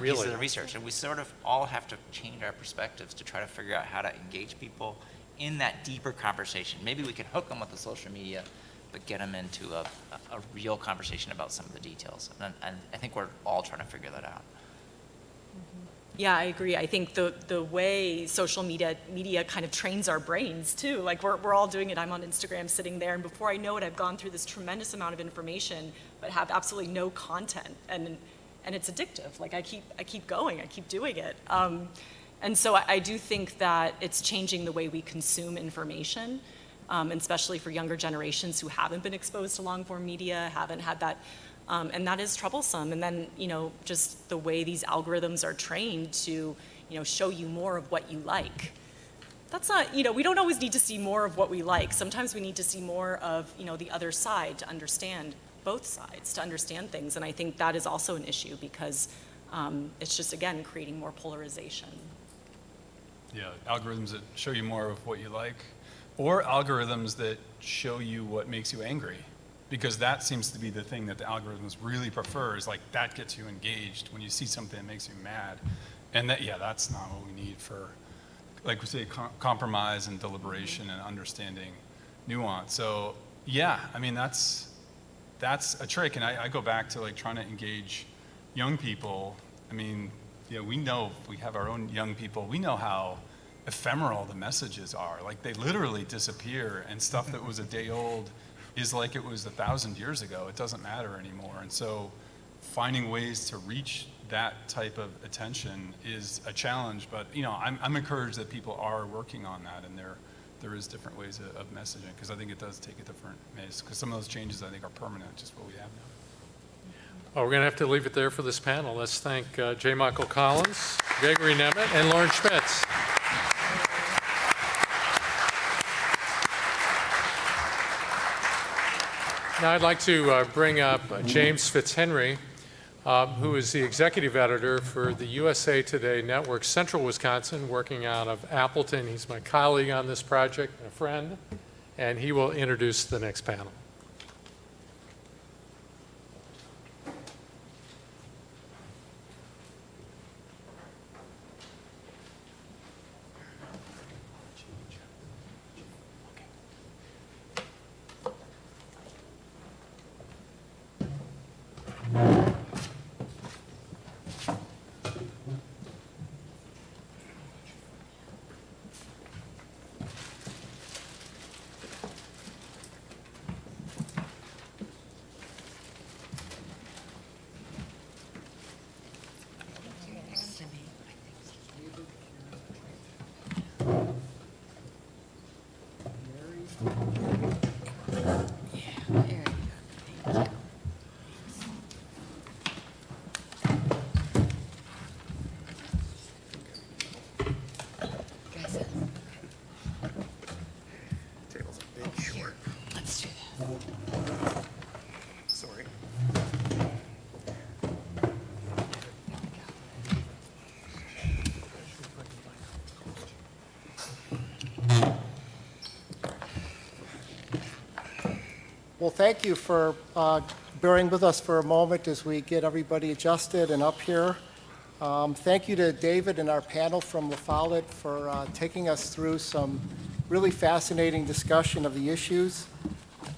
pieces of research. And we sort of all have to change our perspectives to try to figure out how to engage people in that deeper conversation. Maybe we can hook them with the social media, but get them into a real conversation about some of the details. And I think we're all trying to figure that out.
Yeah, I agree. I think the way social media kind of trains our brains too. Like we're all doing it. I'm on Instagram sitting there, and before I know it, I've gone through this tremendous amount of information, but have absolutely no content. And it's addictive. Like I keep going, I keep doing it. And so I do think that it's changing the way we consume information, and especially for younger generations who haven't been exposed to long-form media, haven't had that. And that is troublesome. And then, just the way these algorithms are trained to, show you more of what you like. That's not, we don't always need to see more of what we like. Sometimes we need to see more of, the other side to understand both sides, to understand things. And I think that is also an issue because it's just, again, creating more polarization.
Yeah, algorithms that show you more of what you like, or algorithms that show you what makes you angry. Because that seems to be the thing that the algorithms really prefer, is like that gets you engaged when you see something that makes you mad. And that's not what we need for, like we say, compromise and deliberation and understanding nuance. So I mean, that's a trick. And I go back to like trying to engage young people. I mean, we know, if we have our own young people, we know how ephemeral the messages are. Like they literally disappear, and stuff that was a day old is like it was 1,000 years ago. It doesn't matter anymore. And so finding ways to reach that type of attention is a challenge, but I'm encouraged that people are working on that, and there is different ways of messaging, because I think it does take a different pace, because some of those changes I think are permanent, just what we have now.
Well, we're going to have to leave it there for this panel. Let's thank J. Michael Collins, Gregory Nemeth, and Lauren Schmitz. Now I'd like to bring up James Fitzhenry, who is the executive editor for the USA Today Network, Central Wisconsin, working out of Appleton. He's my colleague on this project, and a friend, and he will introduce the next panel.
Well, thank you for bearing with us for a moment as we get everybody adjusted and up here. Thank you to David and our panel from La Follette for taking us through some really fascinating discussion of the issues.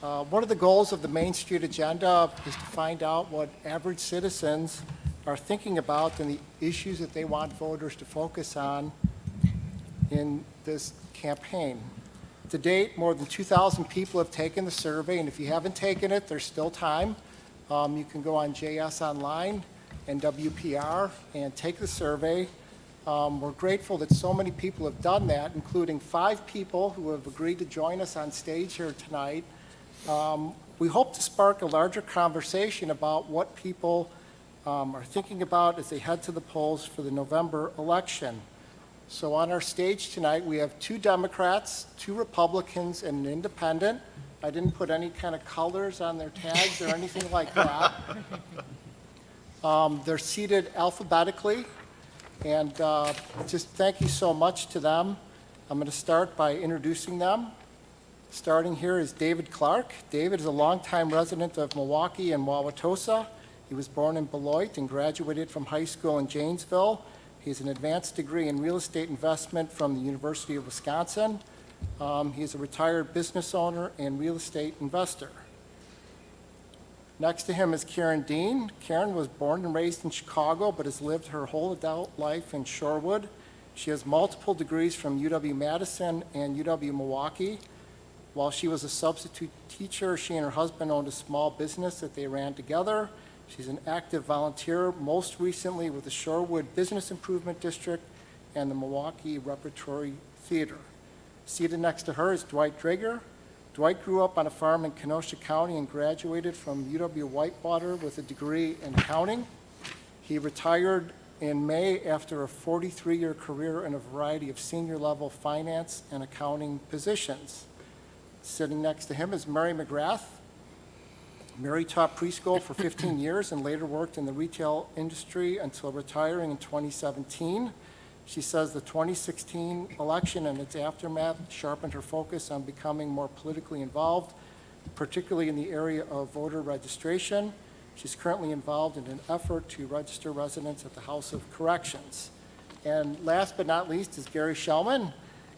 One of the goals of the Main Street Agenda is to find out what average citizens are thinking about and the issues that they want voters to focus on in this campaign. To date, more than 2,000 people have taken the survey, and if you haven't taken it, there's still time. You can go on JS Online and WPR and take the survey. We're grateful that so many people have done that, including 5 people who have agreed to join us on stage here tonight. We hope to spark a larger conversation about what people are thinking about as they head to the polls for the November election. So on our stage tonight, we have 2 Democrats, 2 Republicans, and an independent. I didn't put any kind of colors on their tags or anything like that. They're seated alphabetically, and just thank you so much to them. I'm going to start by introducing them. Starting here is David Clark. David is a longtime resident of Milwaukee and Wauwatosa. He was born in Beloit and graduated from high school in Janesville. He has an advanced degree in real estate investment from the University of Wisconsin. He is a retired business owner and real estate investor. Next to him is Karen Dean. Karen was born and raised in Chicago, but has lived her whole adult life in Shorewood. She has multiple degrees from UW-Madison and UW-Milwaukee. While she was a substitute teacher, she and her husband owned a small business that they ran together. She's an active volunteer, most recently with the Shorewood Business Improvement District and the Milwaukee Repertory Theater. Seated next to her is Dwight Drager. Dwight grew up on a farm in Kenosha County and graduated from UW-Whitewater with a degree in accounting. He retired in May after a 43-year career in a variety of senior-level finance and accounting positions. Sitting next to him is Mary McGrath. Mary taught preschool for 15 years and later worked in the retail industry until retiring in 2017. She says the 2016 election and its aftermath sharpened her focus on becoming more politically involved, particularly in the area of voter registration. She's currently involved in an effort to register residents at the House of Corrections. And last but not least is Gary Shellman.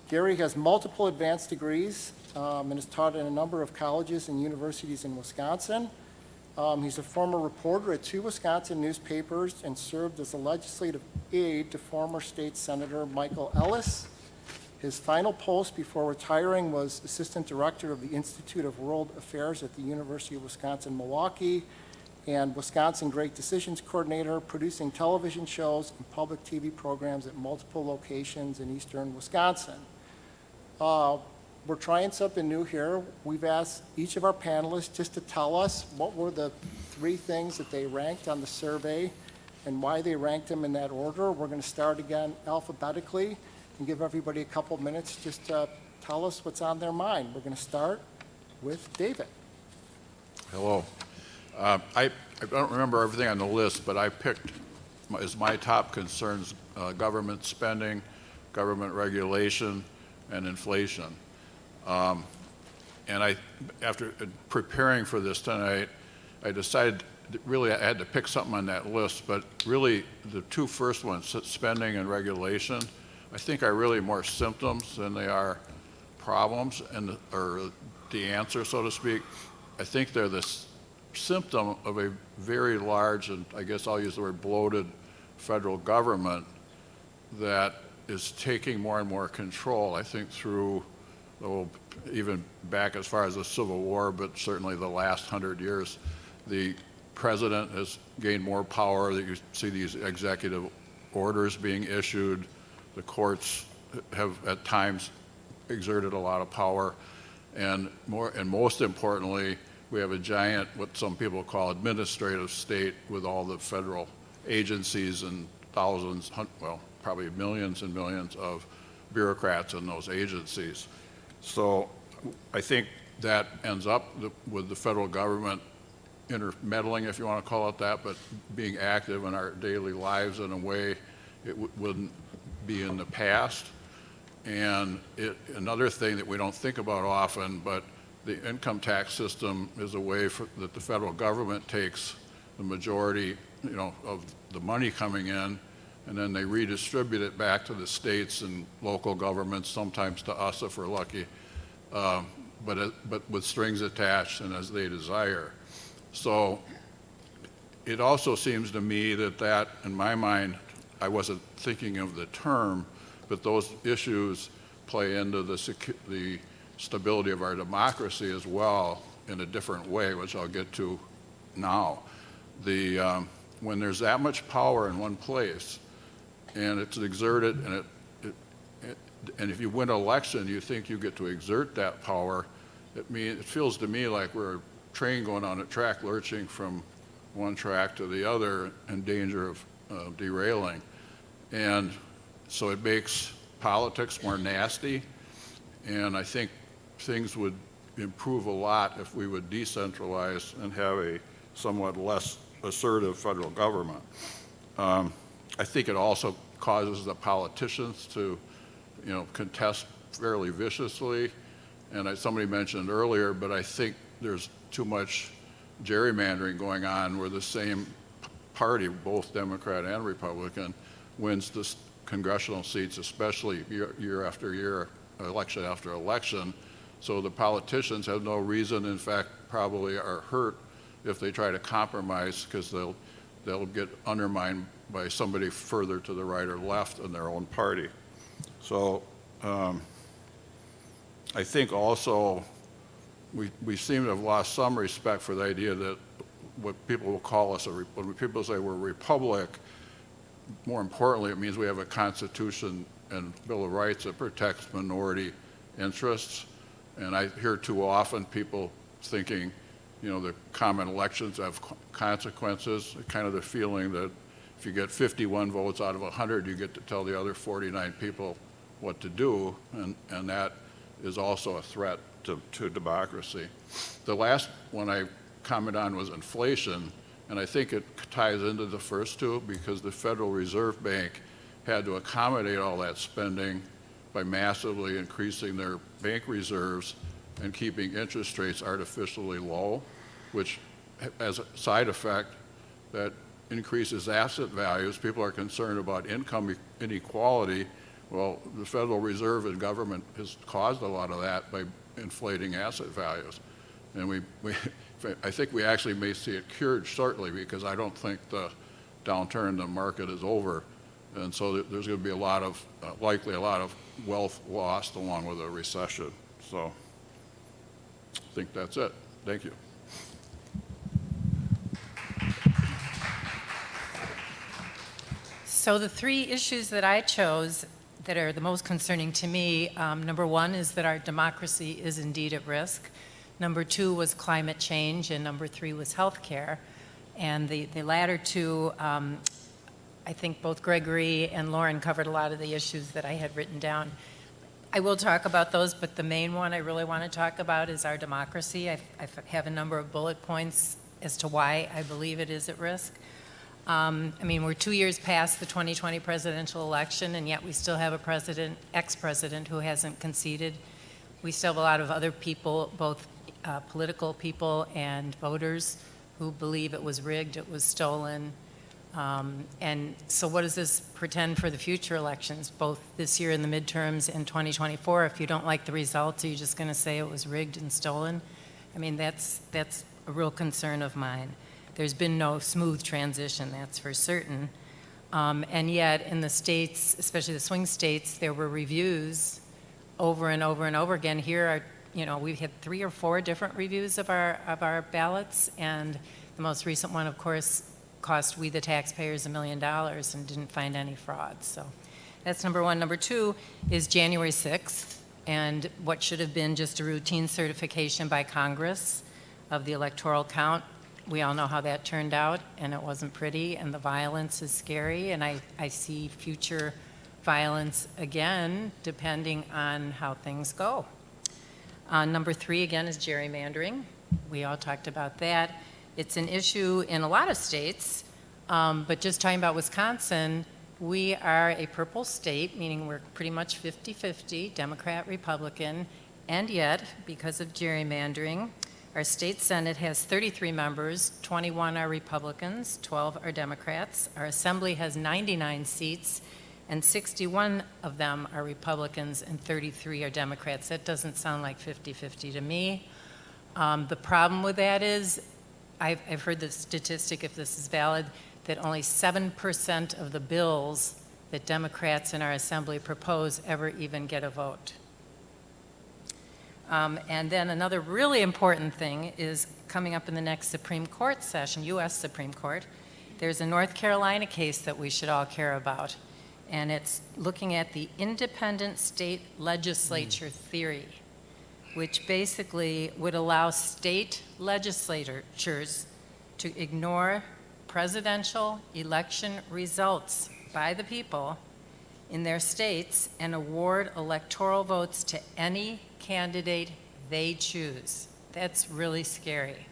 Gary has multiple advanced degrees and has taught in a number of colleges and universities in Wisconsin. He's a former reporter at 2 Wisconsin newspapers and served as a legislative aide to former state senator Michael Ellis. His final post before retiring was assistant director of the Institute of World Affairs at the University of Wisconsin-Milwaukee and Wisconsin Great Decisions coordinator, producing television shows and public TV programs at multiple locations in eastern Wisconsin. We're trying something new here. We've asked each of our panelists just to tell us what were the 3 things that they ranked on the survey and why they ranked them in that order. We're going to start again alphabetically and give everybody a couple minutes just to tell us what's on their mind. We're going to start with David.
Hello. I don't remember everything on the list, but I picked as my top concerns government spending, government regulation, and inflation. And after preparing for this tonight, I decided that really I had to pick something on that list, but really the 2 first ones, spending and regulation, I think are really more symptoms than they are problems or the answer, so to speak. I think they're the symptom of a very large, and I guess I'll use the word bloated, federal government that is taking more and more control, I think through even back as far as the Civil War, but certainly the last 100 years, the president has gained more power. That you see these executive orders being issued. The courts have at times exerted a lot of power, and most importantly, we have a giant, what some people call administrative state, with all the federal agencies and thousands, well, probably millions and millions of bureaucrats in those agencies. So I think that ends up with the federal government intermeddling, if you want to call it that, but being active in our daily lives in a way it wouldn't be in the past. And another thing that we don't think about often, but the income tax system is a way that the federal government takes the majority, of the money coming in, and then they redistribute it back to the states and local governments, sometimes to us if we're lucky, but with strings attached and as they desire. So it also seems to me that in my mind, I wasn't thinking of the term, but those issues play into the stability of our democracy as well in a different way, which I'll get to now. When there's that much power in one place, and it's exerted, and if you win an election, you think you get to exert that power, it feels to me like we're a train going on a track, lurching from one track to the other in danger of derailing. And so it makes politics more nasty, and I think things would improve a lot if we would decentralize and have a somewhat less assertive federal government. I think it also causes the politicians to, contest fairly viciously. And somebody mentioned earlier, but I think there's too much gerrymandering going on where the same party, both Democrat and Republican, wins the congressional seats, especially year after year, election after election. So the politicians have no reason, in fact, probably are hurt if they try to compromise, because they'll get undermined by somebody further to the right or left in their own party. So I think also we seem to have lost some respect for the idea that what people will call us, when people say we're a republic, more importantly, it means we have a constitution and Bill of Rights that protects minority interests. And I hear too often people thinking, the common elections have consequences, kind of the feeling that if you get 51 votes out of 100, you get to tell the other 49 people what to do, and that is also a threat to democracy. The last one I commented on was inflation, and I think it ties into the first two, because the Federal Reserve Bank had to accommodate all that spending by massively increasing their bank reserves and keeping interest rates artificially low, which has a side effect that increases asset values. People are concerned about income inequality. Well, the Federal Reserve and government has caused a lot of that by inflating asset values. And I think we actually may see it cured shortly, because I don't think the downturn in the market is over. And so there's going to be likely a lot of wealth lost along with a recession. So I think that's it. Thank you.
So the three issues that I chose that are the most concerning to me, number one is that our democracy is indeed at risk. Number two was climate change, and number three was healthcare. And the latter two, I think both Gregory and Lauren covered a lot of the issues that I had written down. I will talk about those, but the main one I really want to talk about is our democracy. I have a number of bullet points as to why I believe it is at risk. We're 2 years past the 2020 presidential election, and yet we still have a ex-president who hasn't conceded. We still have a lot of other people, both political people and voters, who believe it was rigged, it was stolen. And so what does this pretend for the future elections, both this year in the midterms and 2024? If you don't like the results, are you just going to say it was rigged and stolen? That's a real concern of mine. There's been no smooth transition, that's for certain. And yet in the states, especially the swing states, there were reviews over and over and over again. Here we've had 3 or 4 different reviews of our ballots, and the most recent one, of course, cost we the taxpayers $1 million and didn't find any fraud. So that's number one. Number two is January 6th, and what should have been just a routine certification by Congress of the electoral count. We all know how that turned out, and it wasn't pretty, and the violence is scary, and I see future violence again, depending on how things go. Number three, again, is gerrymandering. We all talked about that. It's an issue in a lot of states, but just talking about Wisconsin, we are a purple state, meaning we're pretty much 50-50, Democrat, Republican, and yet, because of gerrymandering, our state Senate has 33 members, 21 are Republicans, 12 are Democrats. Our Assembly has 99 seats, and 61 of them are Republicans and 33 are Democrats. That doesn't sound like 50-50 to me. The problem with that is, I've heard the statistic, if this is valid, that only 7% of the bills that Democrats in our Assembly propose ever even get a vote. And then another really important thing is coming up in the next Supreme Court session, U.S. Supreme Court. There's a North Carolina case that we should all care about, and it's looking at the independent state legislature theory, which basically would allow state legislatures to ignore presidential election results by the people in their states and award electoral votes to any candidate they choose. That's really scary.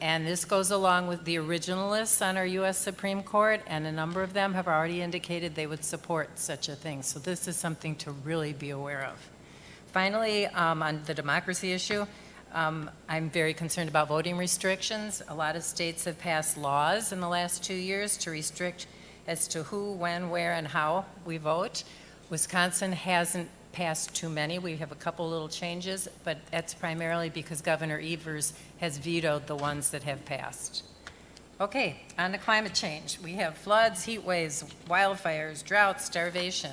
And this goes along with the originalists on our U.S. Supreme Court, and a number of them have already indicated they would support such a thing. So this is something to really be aware of. Finally, on the democracy issue, I'm very concerned about voting restrictions. A lot of states have passed laws in the last 2 years to restrict as to who, when, where, and how we vote. Wisconsin hasn't passed too many. We have a couple little changes, but that's primarily because Governor Evers has vetoed the ones that have passed. Okay, on to climate change. We have floods, heat waves, wildfires, droughts, starvation.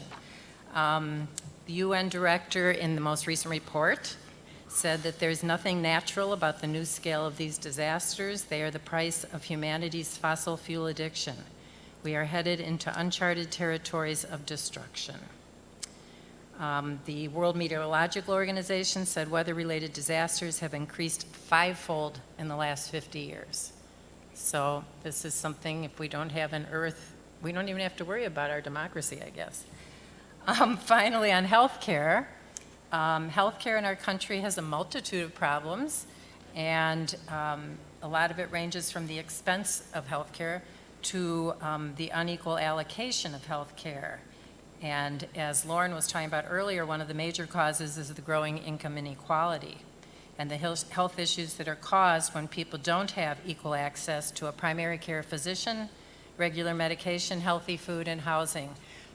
The UN director in the most recent report said that there's nothing natural about the new scale of these disasters. They are the price of humanity's fossil fuel addiction. We are headed into uncharted territories of destruction. The World Meteorological Organization said weather-related disasters have increased 5-fold in the last 50 years. So this is something, if we don't have an Earth, we don't even have to worry about our democracy, I guess. Finally, on healthcare, healthcare in our country has a multitude of problems, and a lot of it ranges from the expense of healthcare to the unequal allocation of healthcare. And as Lauren was talking about earlier, one of the major causes is the growing income inequality and the health issues that are caused when people don't have equal access to a primary care physician, regular medication, healthy food, and housing.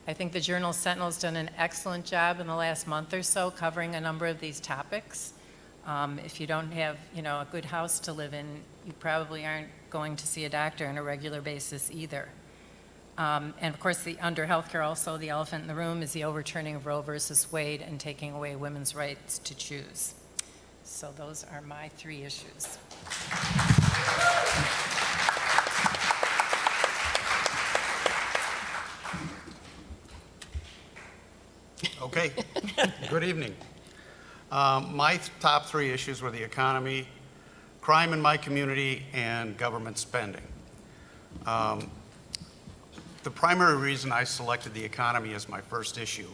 I think the journal Sentinel has done an excellent job in the last month or so covering a number of these topics. If you don't have, a good house to live in, you probably aren't going to see a doctor on a regular basis either. And of course, under healthcare also, the elephant in the room is the overturning of Roe versus Wade and taking away women's rights to choose. So those are my 3 issues.
Okay, good evening. My top 3 issues were the economy, crime in my community, and government spending. The primary reason I selected the economy as my first issue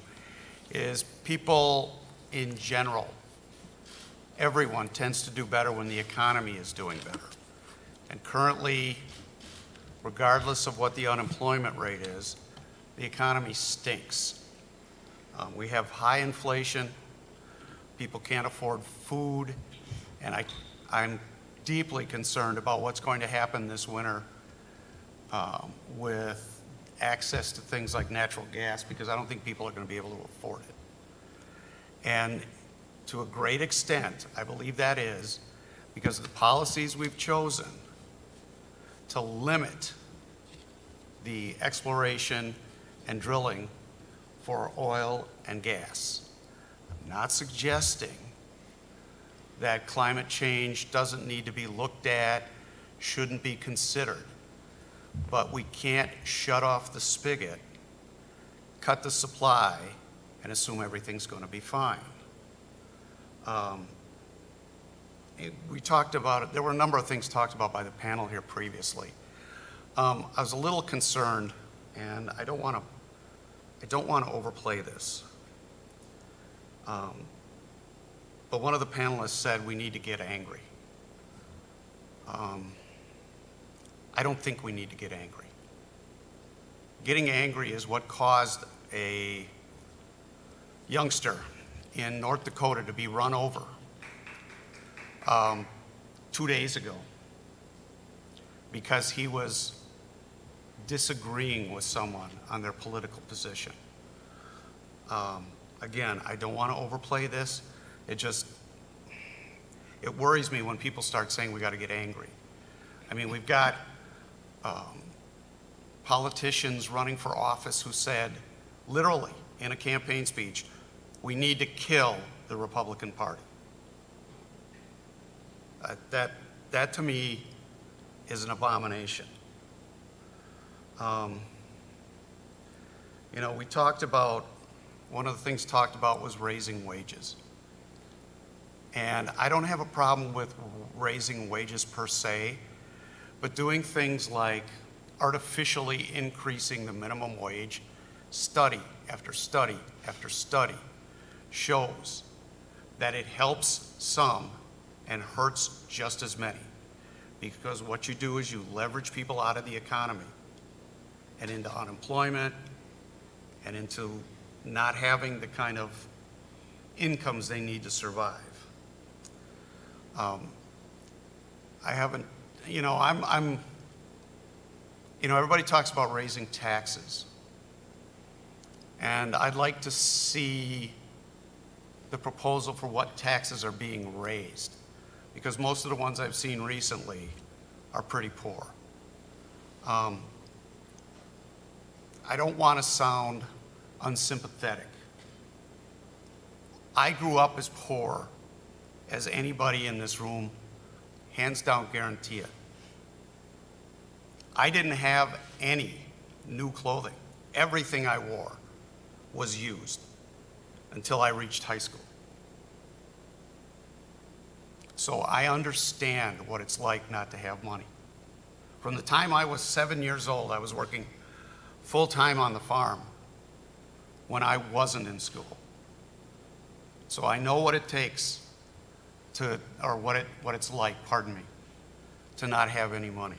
is people in general, everyone tends to do better when the economy is doing better. And currently, regardless of what the unemployment rate is, the economy stinks. We have high inflation, people can't afford food, and I'm deeply concerned about what's going to happen this winter with access to things like natural gas, because I don't think people are going to be able to afford it. And to a great extent, I believe that is because of the policies we've chosen to limit the exploration and drilling for oil and gas. I'm not suggesting that climate change doesn't need to be looked at, shouldn't be considered, but we can't shut off the spigot, cut the supply, and assume everything's going to be fine. We talked about it. There were a number of things talked about by the panel here previously. I was a little concerned, and I don't want to overplay this. But one of the panelists said we need to get angry. I don't think we need to get angry. Getting angry is what caused a youngster in North Dakota to be run over 2 days ago because he was disagreeing with someone on their political position. Again, I don't want to overplay this. It worries me when people start saying we got to get angry. I mean, we've got politicians running for office who said, literally in a campaign speech, we need to kill the Republican Party. That to me is an abomination. You know, we talked about, one of the things talked about was raising wages. And I don't have a problem with raising wages per se, but doing things like artificially increasing the minimum wage, study after study after study shows that it helps some and hurts just as many. Because what you do is you leverage people out of the economy and into unemployment and into not having the kind of incomes they need to survive. I haven't, you know, everybody talks about raising taxes. And I'd like to see the proposal for what taxes are being raised, because most of the ones I've seen recently are pretty poor. I don't want to sound unsympathetic. I grew up as poor as anybody in this room, hands down guarantee it. I didn't have any new clothing. Everything I wore was used until I reached high school. So I understand what it's like not to have money. From the time I was 7 years old, I was working full-time on the farm when I wasn't in school. So I know what it takes to, or what it's like, pardon me, to not have any money.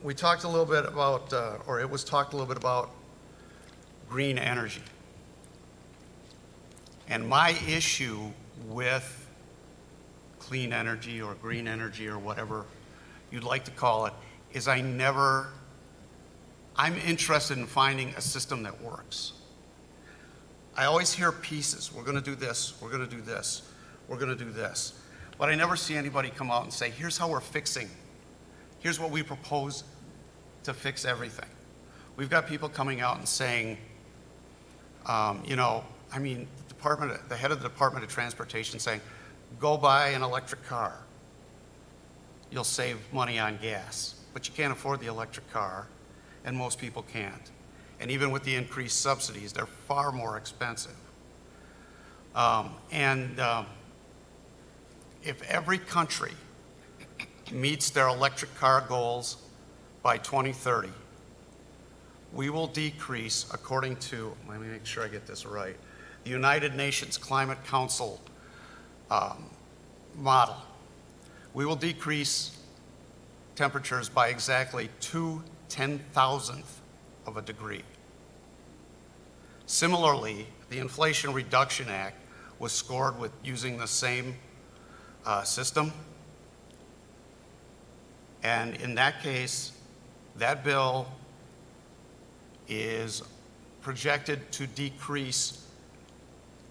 We talked a little bit about, or it was talked a little bit about green energy. And my issue with clean energy or green energy or whatever you'd like to call it is I'm interested in finding a system that works. I always hear pieces. We're going to do this, we're going to do this, we're going to do this. But I never see anybody come out and say, here's how we're fixing. Here's what we propose to fix everything. We've got people coming out and saying, the head of the Department of Transportation saying, go buy an electric car. You'll save money on gas. But you can't afford the electric car, and most people can't. And even with the increased subsidies, they're far more expensive. If every country meets their electric car goals by 2030, we will decrease, according to, let me make sure I get this right, the United Nations Climate Council model, we will decrease temperatures by exactly 2/10,000th of a degree. Similarly, the Inflation Reduction Act was scored with using the same system. And in that case, that bill is projected to decrease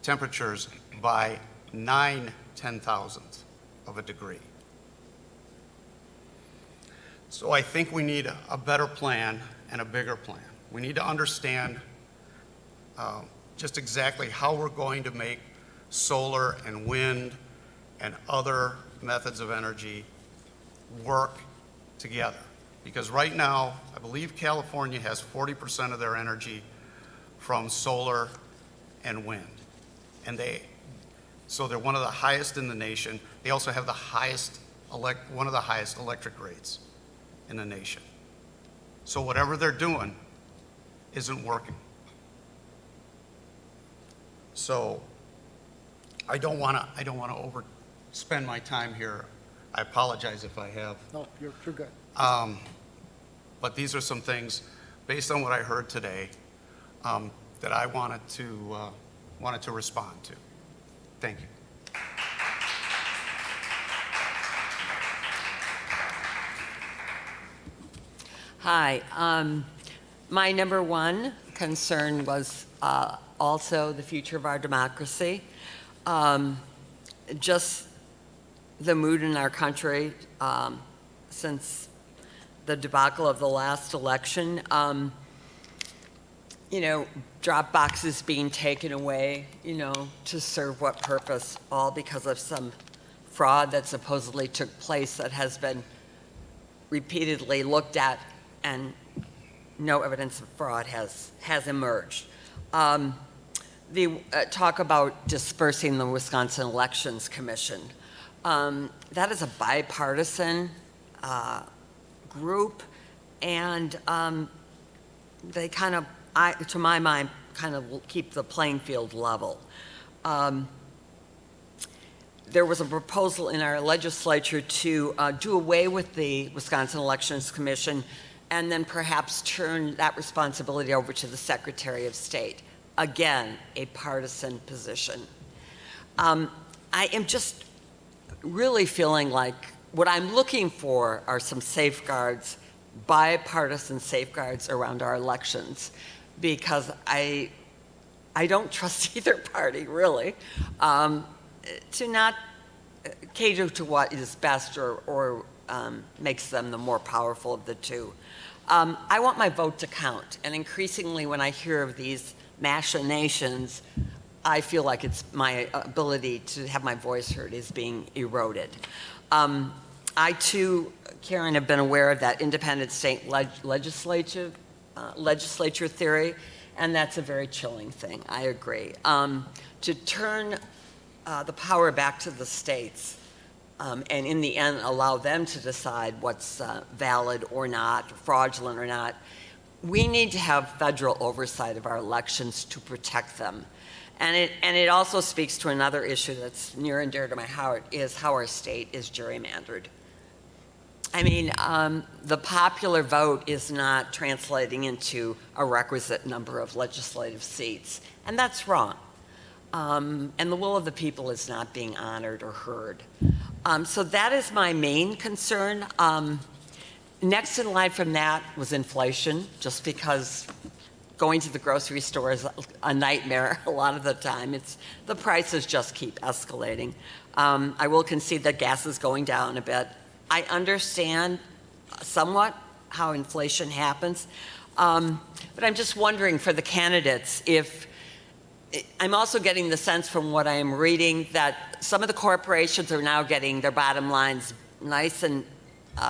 temperatures by 9/10,000th of a degree. So I think we need a better plan and a bigger plan. We need to understand just exactly how we're going to make solar and wind and other methods of energy work together. Because right now, I believe California has 40% of their energy from solar and wind. And so they're one of the highest in the nation. They also have one of the highest electric rates in the nation. So whatever they're doing isn't working. So I don't want to overspend my time here. I apologize if I have.
No, you're good.
But these are some things, based on what I heard today, that I wanted to respond to. Thank you.
Hi. My number one concern was also the future of our democracy. Just the mood in our country since the debacle of the last election. Drop boxes being taken away, to serve what purpose? All because of some fraud that supposedly took place that has been repeatedly looked at, and no evidence of fraud has emerged. The talk about dispersing the Wisconsin Elections Commission. That is a bipartisan group, and they kind of, to my mind, kind of keep the playing field level. There was a proposal in our legislature to do away with the Wisconsin Elections Commission and then perhaps turn that responsibility over to the Secretary of State. Again, a partisan position. I am just really feeling like what I'm looking for are some safeguards, bipartisan safeguards around our elections, because I don't trust either party, really, to not cater to what is best or makes them the more powerful of the two. I want my vote to count, and increasingly when I hear of these machinations, I feel like it's my ability to have my voice heard is being eroded. I too, Karen, have been aware of that independent state legislature theory, and that's a very chilling thing. I agree. To turn the power back to the states, and in the end allow them to decide what's valid or not, fraudulent or not, we need to have federal oversight of our elections to protect them. And it also speaks to another issue that's near and dear to my heart, is how our state is gerrymandered. I mean, the popular vote is not translating into a requisite number of legislative seats, and that's wrong. And the will of the people is not being honored or heard. So that is my main concern. Next in line from that was inflation, just because going to the grocery store is a nightmare a lot of the time. The prices just keep escalating. I will concede that gas is going down a bit. I understand somewhat how inflation happens, but I'm just wondering for the candidates if, I'm also getting the sense from what I am reading that some of the corporations are now getting their bottom lines nice and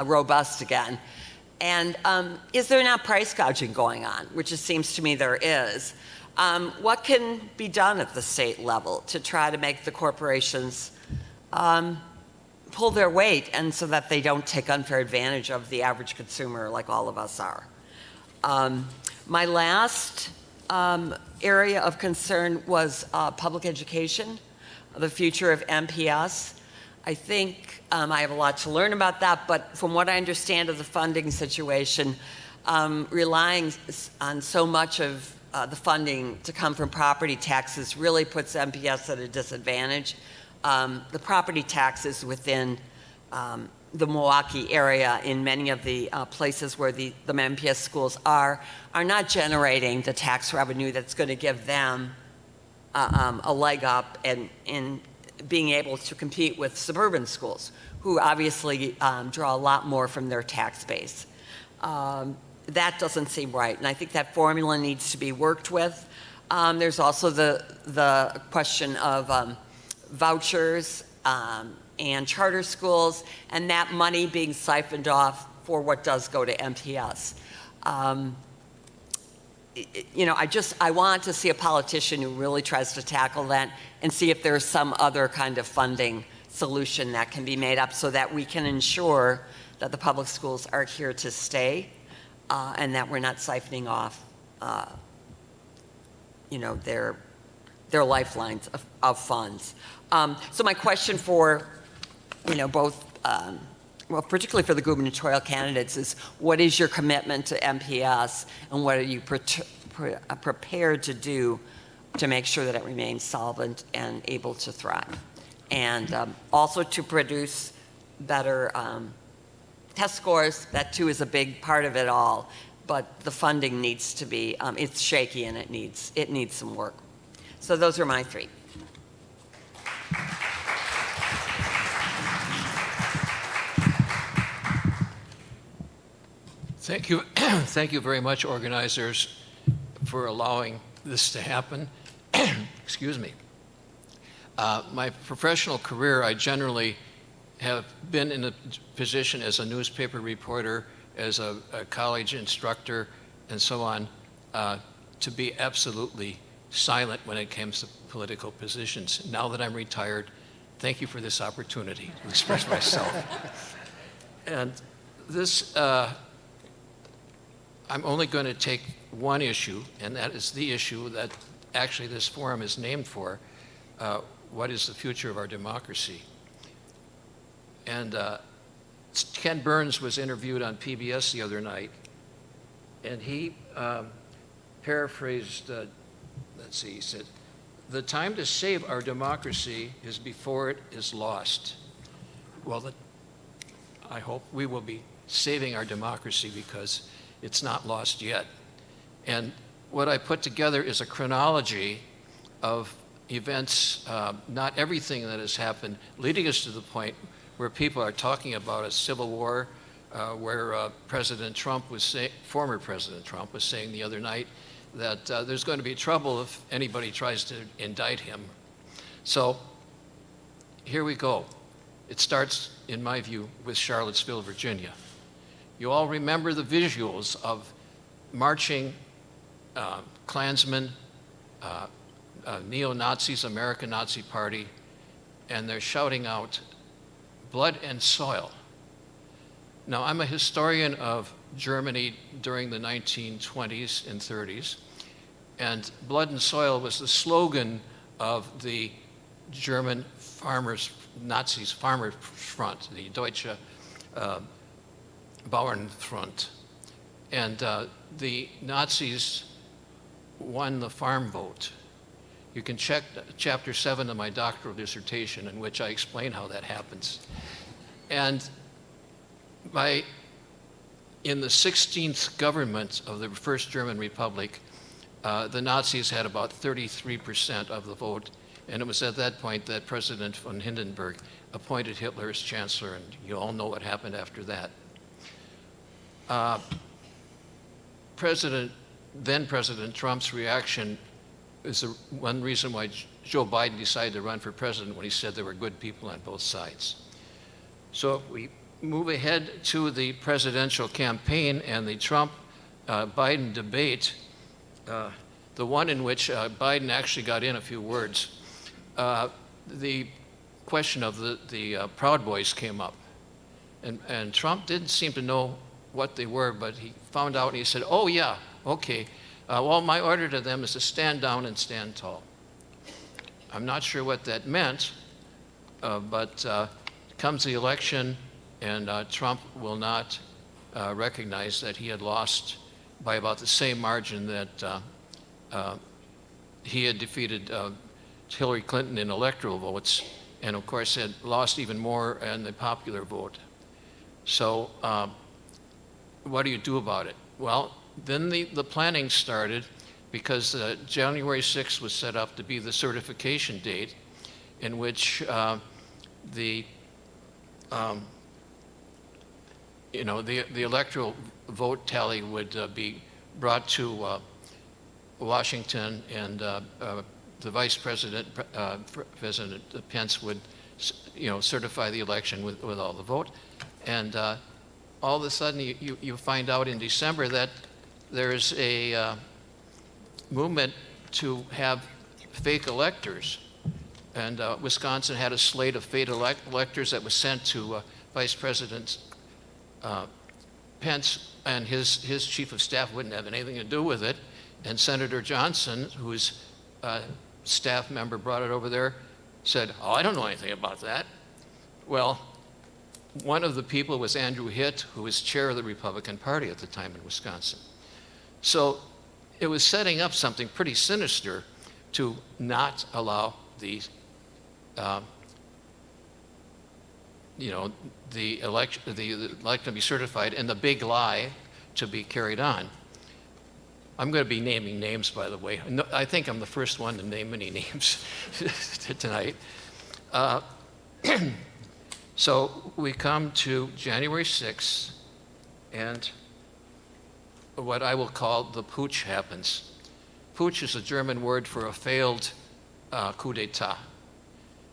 robust again. And is there not price gouging going on, which it seems to me there is? What can be done at the state level to try to make the corporations pull their weight, and so that they don't take unfair advantage of the average consumer like all of us are? My last area of concern was public education, the future of MPS. I think I have a lot to learn about that, but from what I understand of the funding situation, relying on so much of the funding to come from property taxes really puts MPS at a disadvantage. The property taxes within the Milwaukee area, in many of the places where the MPS schools are not generating the tax revenue that's going to give them a leg up in being able to compete with suburban schools, who obviously draw a lot more from their tax base. That doesn't seem right, and I think that formula needs to be worked with. There's also the question of vouchers and charter schools, and that money being siphoned off for what does go to MPS. You know, I want to see a politician who really tries to tackle that and see if there's some other kind of funding solution that can be made up so that we can ensure that the public schools are here to stay, and that we're not siphoning off, you know, their lifelines of funds. So my question for, you know, both, well, particularly for the gubernatorial candidates, is what is your commitment to MPS, and what are you prepared to do to make sure that it remains solvent and able to thrive? And also to produce better test scores. That too is a big part of it all, but the funding needs to be, it's shaky and it needs some work. So those are my three.
Thank you. Thank you very much, organizers, for allowing this to happen. Excuse me. My professional career, I generally have been in a position as a newspaper reporter, as a college instructor, and so on, to be absolutely silent when it comes to political positions. Now that I'm retired, thank you for this opportunity to express myself. And this, I'm only going to take one issue, and that is the issue that actually this forum is named for. What is the future of our democracy? And Ken Burns was interviewed on PBS the other night, and he paraphrased, let's see, he said, "The time to save our democracy is before it is lost." Well, I hope we will be saving our democracy because it's not lost yet. And what I put together is a chronology of events, not everything that has happened, leading us to the point where people are talking about a civil war, where President Trump was saying, former President Trump was saying the other night that there's going to be trouble if anybody tries to indict him. So here we go. It starts, in my view, with Charlottesville, Virginia. You all remember the visuals of marching Klansmen, neo-Nazis, American Nazi Party, and they're shouting out, "Blood and soil." Now, I'm a historian of Germany during the 1920s and 30s, and "Blood and soil" was the slogan of the German farmers, Nazis Farmer Front, the Deutsche Bauernfront. And the Nazis won the farm vote. You can check chapter 7 of my doctoral dissertation in which I explain how that happens. And in the 16th government of the First German Republic, the Nazis had about 33% of the vote, and it was at that point that President von Hindenburg appointed Hitler as chancellor, and you all know what happened after that. Then President Trump's reaction is the one reason why Joe Biden decided to run for president, when he said there were good people on both sides. So if we move ahead to the presidential campaign and the Trump-Biden debate, the one in which Biden actually got in a few words, the question of the Proud Boys came up. And Trump didn't seem to know what they were, but he found out and he said, "Oh yeah, okay. Well, my order to them is to stand down and stand tall." I'm not sure what that meant, but comes the election, and Trump will not recognize that he had lost by about the same margin that he had defeated Hillary Clinton in electoral votes, and of course had lost even more in the popular vote. So what do you do about it? Well, then the planning started, because January 6th was set up to be the certification date in which the electoral vote tally would be brought to Washington, and the Vice President, President Pence, would certify the election with all the vote. And all of a sudden you find out in December that there's a movement to have fake electors. And Wisconsin had a slate of fake electors that was sent to Vice President Pence, and his chief of staff wouldn't have anything to do with it. And Senator Johnson, whose staff member brought it over there, said, "Oh, I don't know anything about that." Well, one of the people was Andrew Hitt, who was chair of the Republican Party at the time in Wisconsin. So it was setting up something pretty sinister to not allow the election to be certified and the big lie to be carried on. I'm going to be naming names, by the way. I think I'm the first one to name any names tonight. So we come to January 6th, and what I will call the putsch happens. Putsch is a German word for a failed coup d'etat.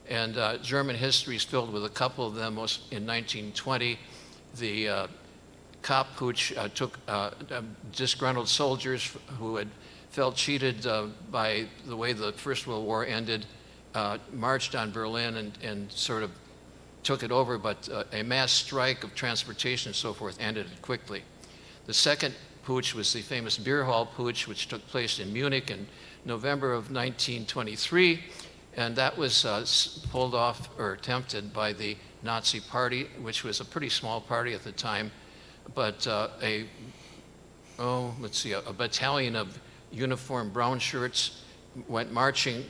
And German history is filled with a couple of them. Most in 1920, the cop putsch took disgruntled soldiers who had felt cheated by the way the First World War ended, marched on Berlin and sort of took it over, but a mass strike of transportation and so forth ended it quickly. The second putsch was the famous beer hall putsch, which took place in Munich in November of 1923, and that was pulled off or attempted by the Nazi Party, which was a pretty small party at the time, but a battalion of uniformed brown shirts went marching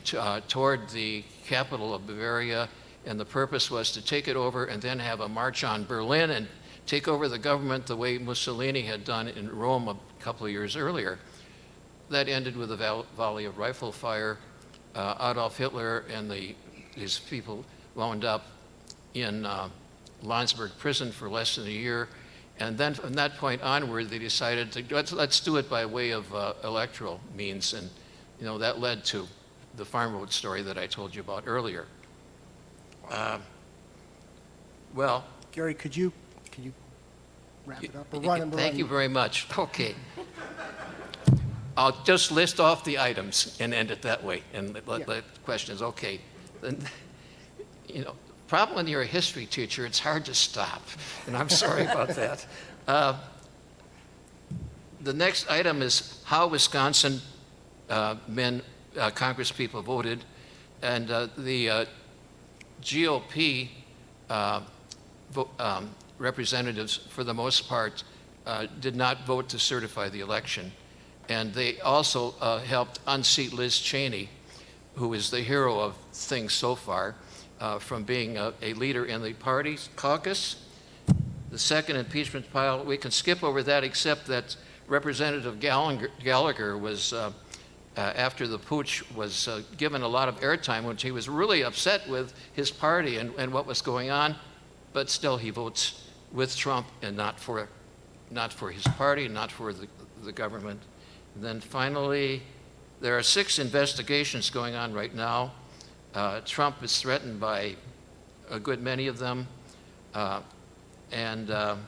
toward the capital of Bavaria, and the purpose was to take it over and then have a march on Berlin and take over the government the way Mussolini had done in Rome a couple of years earlier. That ended with a volley of rifle fire. Adolf Hitler and his people wound up in Landsberg prison for less than a year. And then from that point onward, they decided to let's do it by way of electoral means. And that led to the farm road story that I told you about earlier. Well,
Gary, could you wrap it up?
Thank you very much. Okay. I'll just list off the items and end it that way, and let questions. Okay. Then, problem when you're a history teacher, it's hard to stop, and I'm sorry about that. The next item is how Wisconsin Congress people voted, and the GOP representatives, for the most part, did not vote to certify the election. And they also helped unseat Liz Cheney, who is the hero of things so far, from being a leader in the party's caucus. The second impeachment pile, we can skip over that, except that Representative Gallagher was, after the putsch, was given a lot of airtime, which he was really upset with his party and what was going on, but still he votes with Trump and not for his party, not for the government. And then finally, there are 6 investigations going on right now. Trump is threatened by a good many of them. And a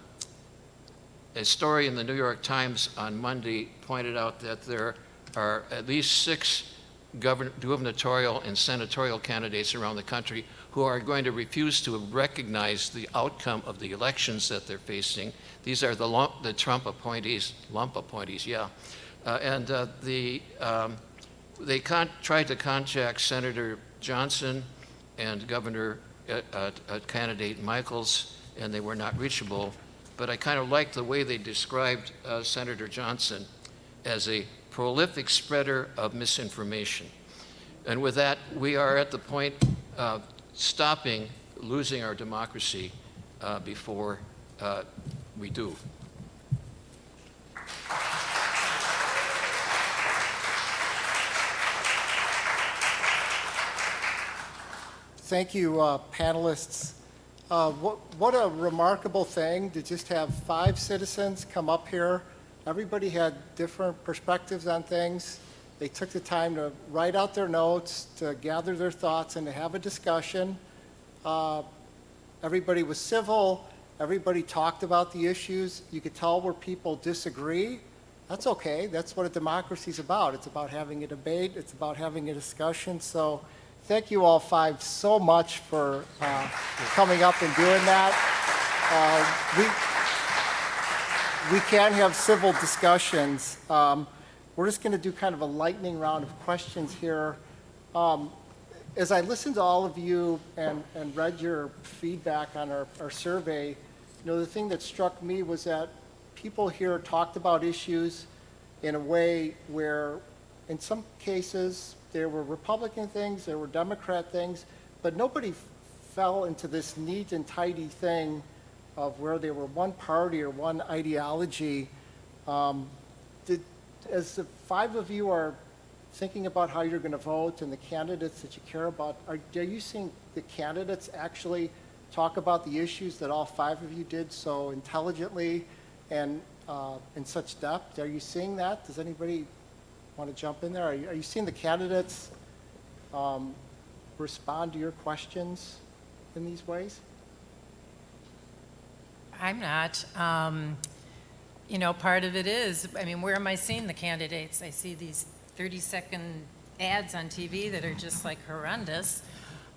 story in the New York Times on Monday pointed out that there are at least 6 gubernatorial and senatorial candidates around the country who are going to refuse to recognize the outcome of the elections that they're facing. These are the Trump appointees, lump appointees, yeah. They tried to contact Senator Johnson and Governor candidate Michaels, and they were not reachable. But I kind of liked the way they described Senator Johnson as a prolific spreader of misinformation. And with that, we are at the point of stopping losing our democracy before we do.
Thank you, panelists. What a remarkable thing to just have 5 citizens come up here. Everybody had different perspectives on things. They took the time to write out their notes, to gather their thoughts, and to have a discussion. Everybody was civil. Everybody talked about the issues. You could tell where people disagree. That's okay. That's what a democracy is about. It's about having a debate. It's about having a discussion. So thank you all 5 so much for coming up and doing that. We can have civil discussions. We're just going to do kind of a lightning round of questions here. As I listened to all of you and read your feedback on our survey, the thing that struck me was that people here talked about issues in a way where, in some cases, there were Republican things, there were Democrat things, but nobody fell into this neat and tidy thing of where they were one party or one ideology. As the 5 of you are thinking about how you're going to vote and the candidates that you care about, are you seeing the candidates actually talk about the issues that all 5 of you did so intelligently and in such depth? Are you seeing that? Does anybody want to jump in there? Are you seeing the candidates respond to your questions in these ways?
I'm not. You know, part of it is, I mean, where am I seeing the candidates? I see these 30-second ads on TV that are just like horrendous.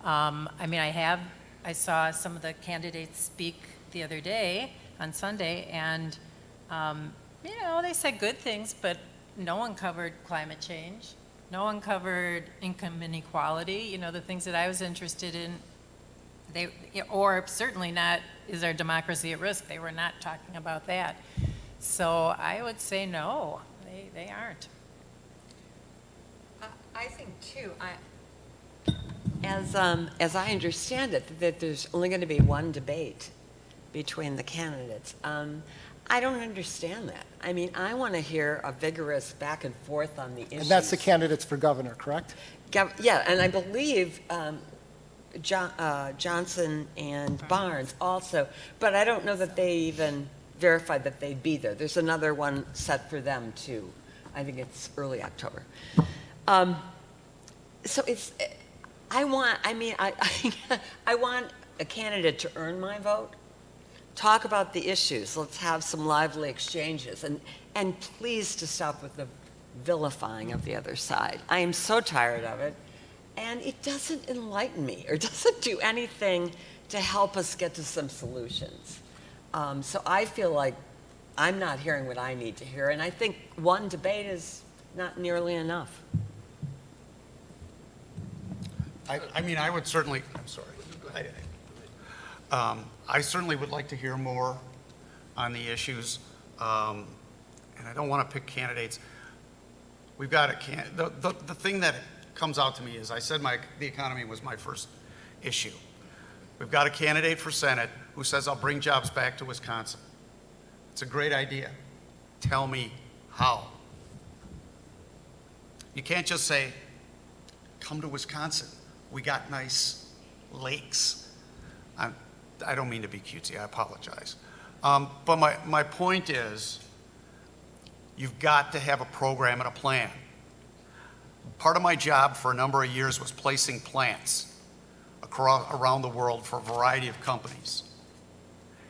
I mean, I saw some of the candidates speak the other day on Sunday, and, you know, they said good things, but no one covered climate change. No one covered income inequality, you know, the things that I was interested in. Or certainly not, is our democracy at risk? They were not talking about that. So I would say no, they aren't.
I think too, as I understand it, that there's only going to be one debate between the candidates. I don't understand that. I mean, I want to hear a vigorous back and forth on the issues.
And that's the candidates for governor, correct?
Yeah, and I believe Johnson and Barnes also, but I don't know that they even verified that they'd be there. There's another one set for them too. I think it's early October. So it's, I want a candidate to earn my vote. Talk about the issues. Let's have some lively exchanges. And please to stop with the vilifying of the other side. I am so tired of it. And it doesn't enlighten me or doesn't do anything to help us get to some solutions. So I feel like I'm not hearing what I need to hear. And I think one debate is not nearly enough.
I mean, I would certainly, I'm sorry. I certainly would like to hear more on the issues. And I don't want to pick candidates. We've got the thing that comes out to me is I said the economy was my first issue. We've got a candidate for Senate who says, I'll bring jobs back to Wisconsin. It's a great idea. Tell me how. You can't just say, come to Wisconsin. We got nice lakes. I don't mean to be cutesy, I apologize. But my point is, you've got to have a program and a plan. Part of my job for a number of years was placing plants around the world for a variety of companies.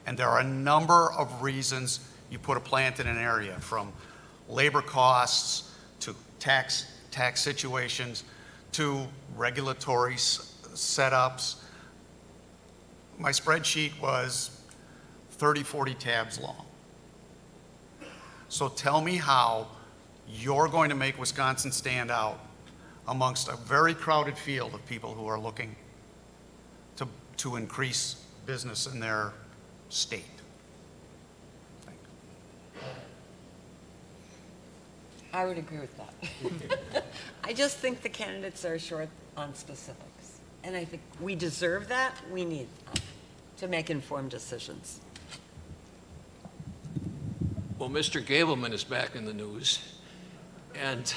And there are a number of reasons you put a plant in an area, from labor costs to tax situations to regulatory setups. My spreadsheet was 30, 40 tabs long. So tell me how you're going to make Wisconsin stand out amongst a very crowded field of people who are looking to increase business in their state. Thank you.
I would agree with that. I just think the candidates are short on specifics. And I think we deserve that. We need that to make informed decisions.
Well, Mr. Gableman is back in the news, and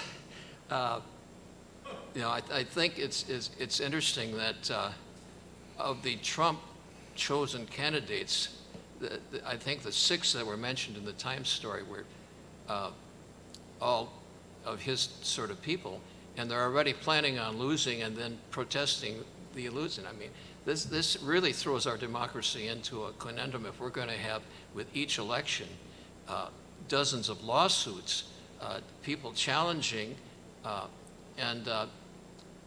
you know, I think it's interesting that of the Trump chosen candidates, I think the 6 that were mentioned in the Times story were all of his sort of people, and they're already planning on losing and then protesting the illusion. I mean, this really throws our democracy into a conundrum if we're going to have, with each election, dozens of lawsuits, people challenging, and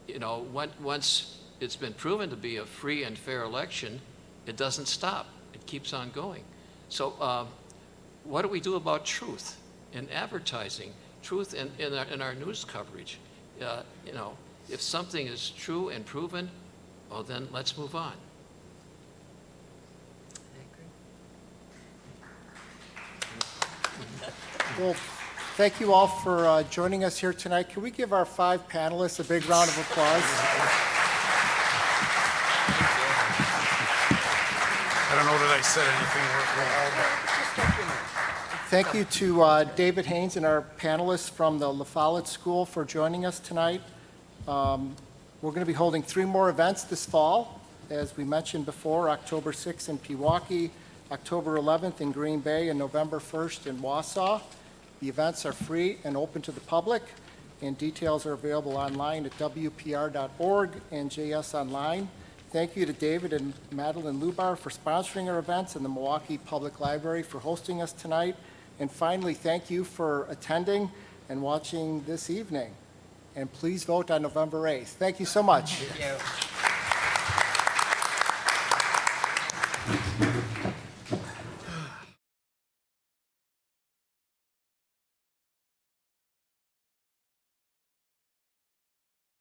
you know, once it's been proven to be a free and fair election, it doesn't stop. It keeps on going. So what do we do about truth in advertising, truth in our news coverage? You know, if something is true and proven, well, then let's move on.
Well, thank you all for joining us here tonight. Can we give our 5 panelists a big round of applause?
I don't know that I said anything worthwhile.
Thank you to David Haynes and our panelists from the La Follette School for joining us tonight. We're going to be holding 3 more events this fall. As we mentioned before, October 6th in Pewaukee, October 11th in Green Bay, and November 1st in Wausau. The events are free and open to the public. and details are available online at WPR.org and JS Online. Thank you to David and Madeline Lubar for sponsoring our events and the Milwaukee Public Library for hosting us tonight. And finally, thank you for attending and watching this evening. And please vote on November 8th. Thank you so much.
Thank you.